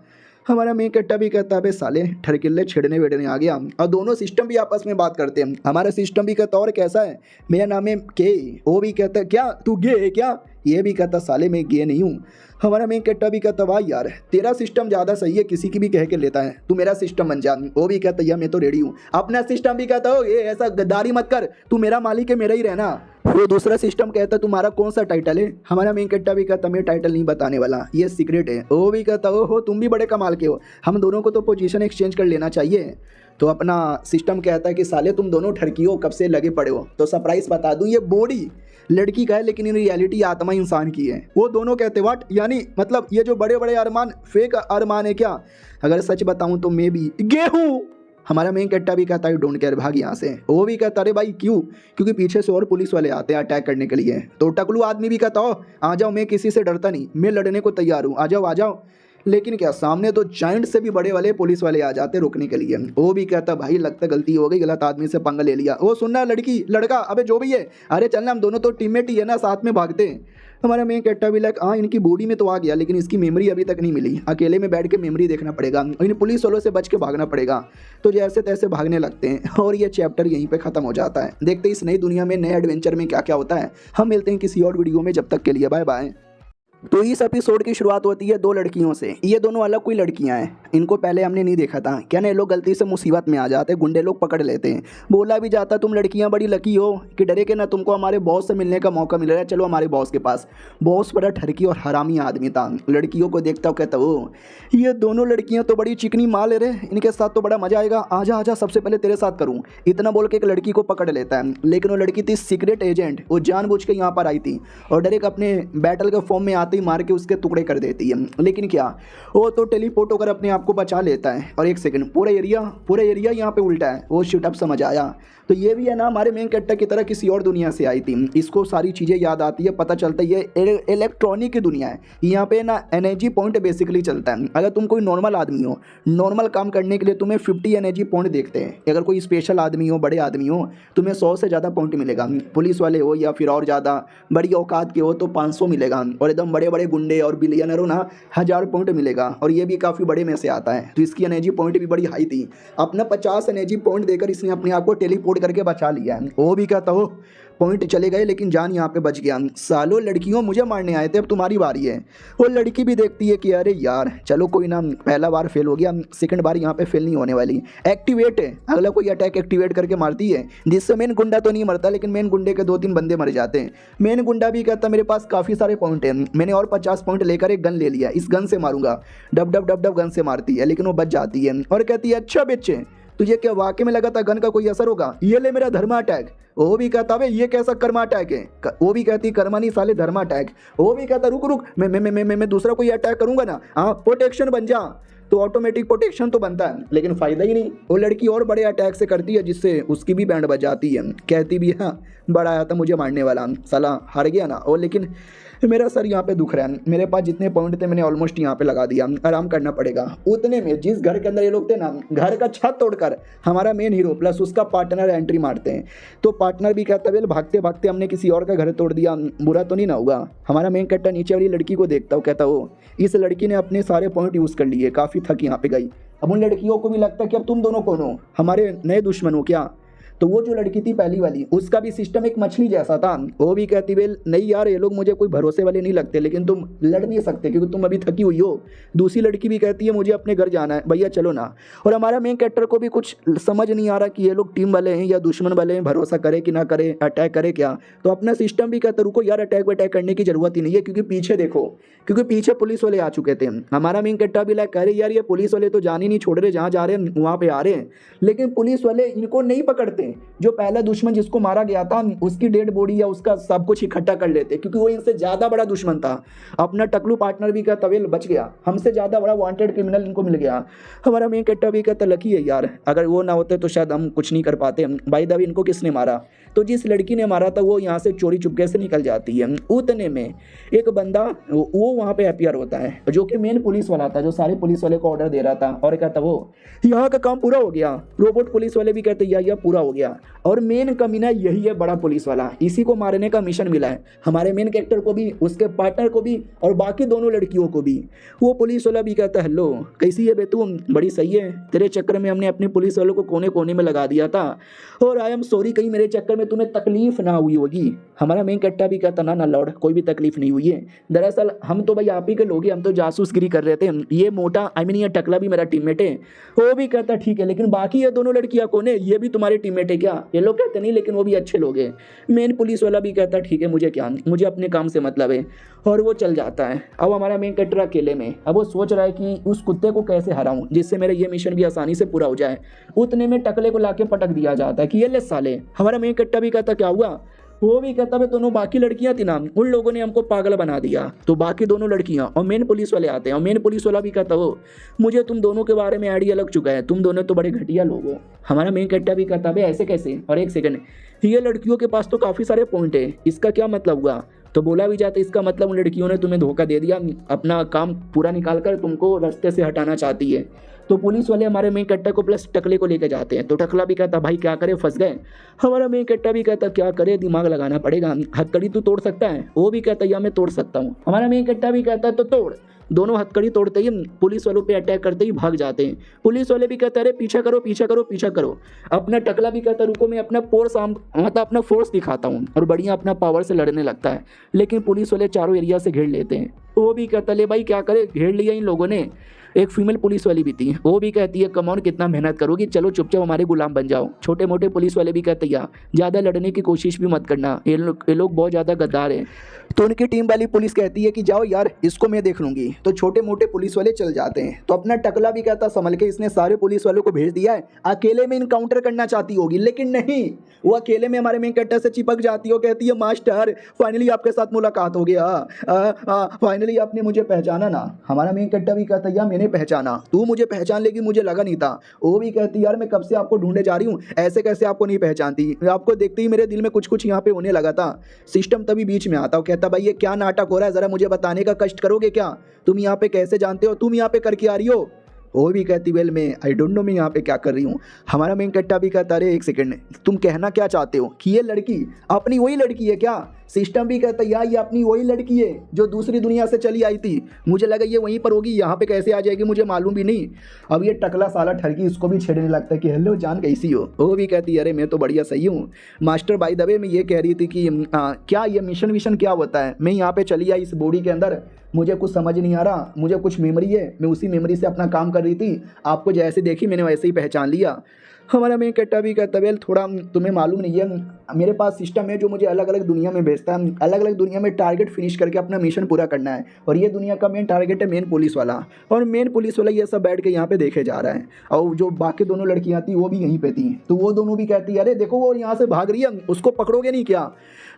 हमारा मेन कैरेक्टर भी कहता है साले ठरकिल्ले छेड़ने वेड़ने आ गया। और दोनों सिस्टम भी आपस में बात करते हैं। हमारा सिस्टम भी कहता और कैसा है, मेरा नाम है के। वो भी कहता है क्या तू गे है क्या। ये भी कहता साले मैं गे नहीं हूँ। हमारा मेन कैरेक्टर भी कहता वाह यार तेरा सिस्टम ज़्यादा सही है, किसी की भी कह के लेता है, तू मेरा सिस्टम बन जा। वो भी कहता यार मैं तो रेडी हूँ। अपना सिस्टम भी कहता हो ये ऐसा गद्दारी मत कर, तू मेरा मालिक है, मेरा ही रहना। वो दूसरा सिस्टम कहता तुम्हारा कौन सा टाइटल है। हमारा मेन कैरेक्टर भी कहता मैं टाइटल नहीं बताने वाला, ये सीक्रेट है। वो भी कहता हो तुम भी बड़े कमाल के हो, हम दोनों को तो पोजीशन एक्सचेंज कर लेना चाहिए। तो अपना सिस्टम कहता है कि साले तुम दोनों ठरकी हो, कब से लगे पड़े हो। तो सरप्राइज बता दूं ये बॉडी लड़की का है लेकिन इन रियलिटी आत्मा इंसान की है। वो दोनों कहते व्हाट, यानी मतलब ये जो बड़े बड़े अरमान फेक अरमान है क्या। अगर सच बताऊं तो मैं भी गे हूँ। हमारा मेन कैरेक्टर भी कहता है डोंट केयर भाग यहाँ से। वो भी कहता अरे भाई क्यों, क्योंकि पीछे से और पुलिस वाले आते हैं अटैक करने के लिए। तो टकलू आदमी भी कहता हो आ जाओ, मैं किसी से डरता नहीं, मैं लड़ने को तैयार हूँ, आ जाओ आ जाओ। लेकिन क्या सामने तो जाइंट से भी बड़े वाले पुलिस वाले आ जाते रोकने के लिए। वो भी कहता भाई लगता गलती हो गई, गलत आदमी से पंगा ले लिया। वो सुनना लड़की लड़का अबे जो भी है, अरे चलना हम दोनों तो टीममेट ही है ना, साथ में भागते हैं। हमारा मेन कैरेक्टर भी हाँ इनकी बॉडी में तो आ गया लेकिन इसकी मेमोरी अभी तक नहीं मिली, अकेले में बैठ के मेमोरी देखना पड़ेगा, इन पुलिस वालों से बच के भागना पड़ेगा। तो जैसे तैसे भागने लगते हैं और ये चैप्टर यहीं पे खत्म हो जाता है। देखते हैं इस नई दुनिया में नए एडवेंचर में क्या क्या होता है। हम मिलते हैं किसी और वीडियो में, जब तक के लिए बाय बाय। तो इस एपिसोड की शुरुआत होती है दो लड़कियों से। ये दोनों अलग कोई लड़कियां हैं, इनको पहले हमने नहीं देखा था। क्या नहीं, लोग गलती से मुसीबत में आ जाते, गुंडे लोग पकड़ लेते हैं। बोला भी जाता तुम लड़कियां बड़ी लकी हो कि डरे के ना तुमको हमारे बॉस से मिलने का मौका मिल रहा है, चलो हमारे बॉस के पास। बॉस बड़ा ठरकी और हरामी आदमी था, लड़कियों को देखता हो कहता हो ये दोनों लड़कियां तो बड़ी चिकनी माल है रे, इनके साथ तो बड़ा मजा आएगा, आजा आजा सबसे पहले तेरे साथ करूँ। इतना बोल के एक लड़की को पकड़ लेता है, लेकिन वो लड़की थी सीक्रेट एजेंट, वो जानबूझ के यहाँ पर आई थी और डायरेक्ट अपने बैटल के फॉर्म में आते ही मार के उसके टुकड़े कर देती है। लेकिन क्या, वो तो टेलीपोर्ट होकर अपने आप को बचा लेता है। और एक सेकंड, पूरा एरिया यहाँ पे उल्टा है। वो शिट, अब समझ आया। तो ये भी है ना हमारे मेन कैरेक्टर की तरह किसी और दुनिया से आई थी, इसको सारी चीज़ें याद आती है, पता चलता है ये इलेक्ट्रॉनिक की दुनिया है। यहाँ पे ना एनर्जी पॉइंट बेसिकली चलता है। अगर तुम कोई नॉर्मल आदमी हो, नॉर्मल काम करने के लिए तुम्हें 50 एनर्जी पॉइंट देखते हैं। अगर कोई स्पेशल आदमी हो, बड़े आदमी हो, तुम्हें 100 से ज़्यादा पॉइंट मिलेगा। पुलिस वाले हो या फिर और ज़्यादा बड़ी औकात के हो तो 500 मिलेगा। और एकदम बड़े बड़े गुंडे और बिलियनर हो ना, 1000 पॉइंट मिलेगा। और ये भी काफ़ी बड़े में से आता है, तो इसकी एनर्जी पॉइंट भी बड़ी हाई थी। अपना 50 एनर्जी पॉइंट देकर इसने अपने आप को टेलीपोर्ट करके बचा लिया। वो भी कहता हो पॉइंट चले गए लेकिन जान यहाँ पे बच गया। सालों लड़कियों मुझे मारने आए थे, अब तुम्हारी बारी है। वो लड़की भी देखती है कि अरे यार चलो कोई ना, पहला बार फेल हो गया, सेकंड बार यहाँ पे फेल नहीं होने वाली। एक्टिवेट है, अगला कोई अटैक एक्टिवेट करके मारती है, जिससे मेन गुंडा तो नहीं मरता लेकिन मेन गुंडे के 2-3 बंदे मर जाते हैं। मेन गुंडा भी कहता मेरे पास काफ़ी सारे पॉइंट हैं, मैंने और 50 पॉइंट लेकर एक गन ले लिया, इस गन से मारूंगा। Dub dub dub dub gun से मारती है, लेकिन वो बच जाती है और कहती है अच्छा बच्चे तुझे क्या वाकई में लगा था गन का कोई असर होगा, ये ले मेरा धर्मा अटैक। वो भी कहता है ये कैसा कर्मा अटैक है, वो भी कहती कर्मा नहीं साले धर्मा अटैक। वो भी कहता रुक रुक, मैं दूसरा कोई अटैक करूंगा ना, हाँ प्रोटेक्शन बन जा। तो ऑटोमेटिक प्रोटेक्शन तो बनता है लेकिन फ़ायदा ही नहीं। वो लड़की और बड़े अटैक से करती है जिससे उसकी भी बैंड बज जाती है। कहती भी हाँ बड़ा आया था मुझे मारने वाला, साला हार गया ना। और लेकिन मेरा सर यहाँ पे दुख रहा है, मेरे पास जितने पॉइंट थे मैंने ऑलमोस्ट यहाँ पे लगा दिया, आराम करना पड़ेगा। उतने में जिस घर के अंदर ये लोग थे ना, घर का छत तोड़कर हमारा मेन हीरो प्लस उसका पार्टनर एंट्री मारते हैं। तो पार्टनर भी कहता है भागते भागते हमने किसी और का घर तोड़ दिया, बुरा तो नहीं ना होगा। हमारा मेन कैरेक्टर नीचे वाली लड़की को देखता हो, कहता हो इस लड़की ने अपने सारे पॉइंट यूज़ कर लिए, काफ़ी थक यहाँ पे गई। अब उन लड़कियों को भी लगता है कि अब तुम दोनों कौन हो, हमारे नए दुश्मन हो क्या। तो वो जो लड़की थी पहली वाली, उसका भी सिस्टम एक मछली जैसा था। वो भी कहती वेल नहीं यार ये लोग मुझे कोई भरोसे वाले नहीं लगते, लेकिन तुम लड़ नहीं सकते क्योंकि तुम अभी थकी हुई हो। दूसरी लड़की भी कहती है मुझे अपने घर जाना है, भैया चलो ना। और हमारा मेन कैरेक्टर को भी कुछ समझ नहीं आ रहा कि ये लोग टीम वाले हैं या दुश्मन वाले हैं, भरोसा करे कि ना करे, अटैक करे क्या। तो अपना सिस्टम भी कहता रुको यार, अटैक वटैक करने की जरूरत ही नहीं है क्योंकि पीछे देखो, क्योंकि पीछे पुलिस वाले आ चुके थे। हमारा मेन कैरेक्टर भी लाइक कह रहे यार ये पुलिस वाले तो जान ही नहीं छोड़ रहे, जहाँ जा रहे हैं वहाँ पे आ रहे हैं। लेकिन पुलिस वाले इनको नहीं पकड़ते, जो पहला दुश्मन जिसको मारा गया था उसकी डेड बॉडी या उसका सब कुछ इकट्ठा कर लेते क्योंकि वो इनसे ज़्यादा बड़ा दुश्मन था। अपना टकलू पार्टनर भी कहता वेल बच गया, हमसे ज़्यादा बड़ा वांटेड क्रिमिनल इनको मिल गया। हमारा मेन कैरेक्टर भी कहता लकी है यार, अगर वो ना होते तो शायद हम कुछ नहीं कर पाते। बाय द वे इनको किसने मारा, तो जिस लड़की ने मारा था वो यहाँ से चोरी चुपके से निकल जाती है। उतने में एक बंदा वो वहाँ पे अपीयर होता है जो कि मेन पुलिस वाला था, जो सारे पुलिस वाले को ऑर्डर दे रहा था। और कहता वो यहाँ का काम पूरा हो गया। रोबोट पुलिस वाले भी कहते यह पूरा हो गया। और मेन कमीना यही है बड़ा पुलिस वाला, इसी को मारने का मिशन मिला है हमारे मेन कैरेक्टर को भी, उसके पार्टनर को भी और बाकी दोनों लड़कियों को भी। वो पुलिस वाला भी कहता हेलो कैसी है बे तुम, बड़ी सही है, तेरे चक्कर में हमने अपने पुलिस वालों को कोने कोने में लगा दिया था और आई एम सॉरी कहीं मेरे चक्कर में तुम्हें तकलीफ ना हुई होगी। हमारा मेन कैरेक्टर भी कहता ना लॉर्ड कोई भी तकलीफ नहीं हुई है, दरअसल हम तो भाई आप ही के लोग हैं, हम तो जासूसगिरी कर रहे थे। ये मोटा ये टकला भी मेरा टीममेट है। वो भी कहता ठीक है लेकिन बाकी ये दोनों लड़कियां कौन है, ये भी तुम्हारे टीममेट है क्या। ये लोग कहते नहीं लेकिन वो भी अच्छे लोग हैं। मेन पुलिस वाला भी कहता ठीक है मुझे क्या, मुझे अपने काम से मतलब है। और वो चल जाता है। अब हमारा मेन कैरेक्टर अकेले में, अब वो सोच रहा है कि उस कुत्ते को कैसे हराऊं जिससे मेरा ये मिशन भी आसानी से पूरा हो जाए। उतने में टकले को लाके पटक दिया जाता है कि ये ले साले। हमारा मेन कैरेक्टर भी कहता क्या हुआ, वो भी कहता है दोनों बाकी लड़कियां थी ना, उन लोगों ने हमको पागल बना दिया। तो बाकी दोनों लड़कियां और मेन पुलिस वाले आते हैं और मेन पुलिस वाला भी कहता हो मुझे तुम दोनों के बारे में आइडिया लग चुका है, तुम दोनों तो बड़े घटिया लोग हो। हमारा मेन कैरेक्टर भी कहता है ऐसे कैसे। और एक सेकंड, ये लड़कियों के पास तो काफ़ी सारे पॉइंट है, इसका क्या मतलब हुआ। तो बोला भी जाता इसका मतलब उन लड़कियों ने तुम्हें धोखा दे दिया, अपना काम पूरा निकाल कर तुमको रास्ते से हटाना चाहती है। तो पुलिस वाले हमारे मेन कैरेक्टर को प्लस टकले को लेकर जाते हैं। तो टकला भी कहता भाई क्या करे फंस गए। हमारा मेन कैरेक्टर भी कहता क्या करे दिमाग लगाना पड़ेगा, हथकड़ी तू तोड़ सकता है। वो भी कहता या मैं तोड़ सकता हूँ। हमारा मेन कैरेक्टर भी कहता तो तोड़। दोनों हथकड़ी तोड़ते ही पुलिस वालों पे अटैक करते ही भाग जाते हैं। पुलिस वाले भी कहते अरे पीछा करो पीछा करो पीछा करो। अपना टकला भी कहता रुको मैं अपना अपना फोर्स दिखाता हूँ और बढ़िया अपना पावर से लड़ने लगता है। लेकिन पुलिस वाले चारों एरिया से घेर लेते हैं। वो भी कहता ले भाई क्या करे, घेर लिया इन लोगों ने। एक फीमेल पुलिस वाली भी थी, वो भी कहती है कम ऑन कितना मेहनत करोगी, चलो चुपचाप हमारे गुलाम बन जाओ। छोटे मोटे पुलिस वाले भी कहते यार ज़्यादा लड़ने की कोशिश भी मत करना, ये लोग बहुत ज़्यादा गद्दार हैं। तो उनकी टीम वाली पुलिस कहती है कि जाओ यार इसको मैं देख लूंगी। तो छोटे मोटे पुलिस वाले चल जाते हैं। तो अपना टकला भी कहता संभल के इसने सारे पुलिस वालों को भेज दिया है, अकेले में इनकाउंटर करना चाहती होगी, लेकिन नहीं, वो अकेले में हमारे मेन कैरेक्टर से चिपक जाती है। कहती है मास्टर फाइनली आपके साथ मुलाकात हो गया, फाइनली आपने मुझे पहचाना ना। हमारा मेन कैरेक्टर भी कहता है यार मैंने पहचाना, तू मुझे पहचान लेगी मुझे लगा नहीं था। वो भी कहती यार मैं कब से आपको ढूंढे जा रही हूँ, ऐसे कैसे आपको नहीं पहचानती, आपको देखते ही मेरे दिल में कुछ कुछ यहाँ पे होने लगा था। सिस्टम तभी बीच में आता, कहता भाई ये क्या नाटक हो रहा है, जरा मुझे बताने का कष्ट करोगे क्या, तुम यहाँ पे कैसे जानते हो, तुम यहाँ पे करके आ रही हो। वो भी कहती वेल मैं आई डोंट नो मैं यहाँ पे क्या कर रही हूँ। हमारा मेन कट्टा भी कहता अरे एक सेकंड, तुम कहना क्या चाहते हो कि ये लड़की अपनी वही लड़की है क्या। सिस्टम भी कहता यार ये अपनी वही लड़की है जो दूसरी दुनिया से चली आई थी, मुझे लगा ये वहीं पर होगी, यहाँ पे कैसे आ जाएगी मुझे मालूम भी नहीं। अब ये टकला साला ठरकी इसको भी छेड़ने लगता है कि हेलो जान कैसी हो। वो भी कहती है अरे मैं तो बढ़िया सही हूँ मास्टर। बाय द वे मैं ये कह रही थी कि क्या ये मिशन विशन क्या होता है, मैं यहाँ पे चली आई इस बॉडी के अंदर, मुझे कुछ समझ नहीं आ रहा, मुझे कुछ मेमोरी है, मैं उसी मेमोरी से अपना काम कर रही थी, आपको जैसे देखी मैंने वैसे ही पहचान लिया। हमारा मेन कैरेक्टर भी कहता है थोड़ा तुम्हें मालूम नहीं है, मेरे पास सिस्टम है जो मुझे अलग अलग दुनिया में भेजता है, अलग अलग दुनिया में टारगेट फिनिश करके अपना मिशन पूरा करना है, और ये दुनिया का मेन टारगेट है मेन पुलिस वाला, और मेन पुलिस वाला ये सब बैठ के यहाँ पे देखे जा रहा है। और जो बाकी दोनों लड़कियाँ थी वो भी यहीं पे थी, तो वो दोनों भी कहती है अरे देखो वो यहाँ से भाग रही है, उसको पकड़ोगे नहीं क्या।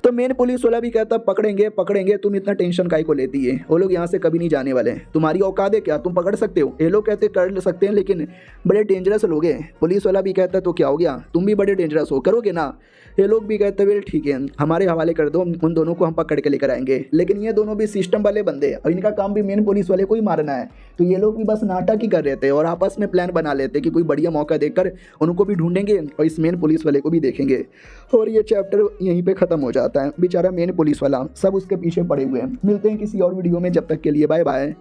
तो मेन पुलिस वाला भी कहता पकड़ेंगे पकड़ेंगे, तुम इतना टेंशन काहे को लेती है, वो लोग यहाँ से कभी नहीं जाने वाले, तुम्हारी औकात है क्या, तुम पकड़ सकते हो। ये लोग कहते कर सकते हैं लेकिन बड़े डेंजरस लोग हैं। पुलिस वाला भी कहता तो क्या हो गया, तुम भी बड़े डेंजरस हो, करोगे ना। ये लोग भी कहते हुए ठीक है हमारे हवाले कर दो, उन दोनों को हम पकड़ के लेकर आएंगे। लेकिन ये दोनों भी सिस्टम वाले बंदे हैं और इनका काम भी मेन पुलिस वाले को ही मारना है। तो ये लोग भी बस नाटक ही कर रहे थे और आपस में प्लान बना लेते कि कोई बढ़िया मौका देखकर उनको भी ढूंढेंगे और इस मेन पुलिस वाले को भी देखेंगे। और ये चैप्टर यहीं पे ख़त्म हो जाता है। बेचारा मेन पुलिस वाला सब उसके पीछे पड़े हुए हैं। मिलते हैं किसी और वीडियो में, जब तक के लिए बाय बाय।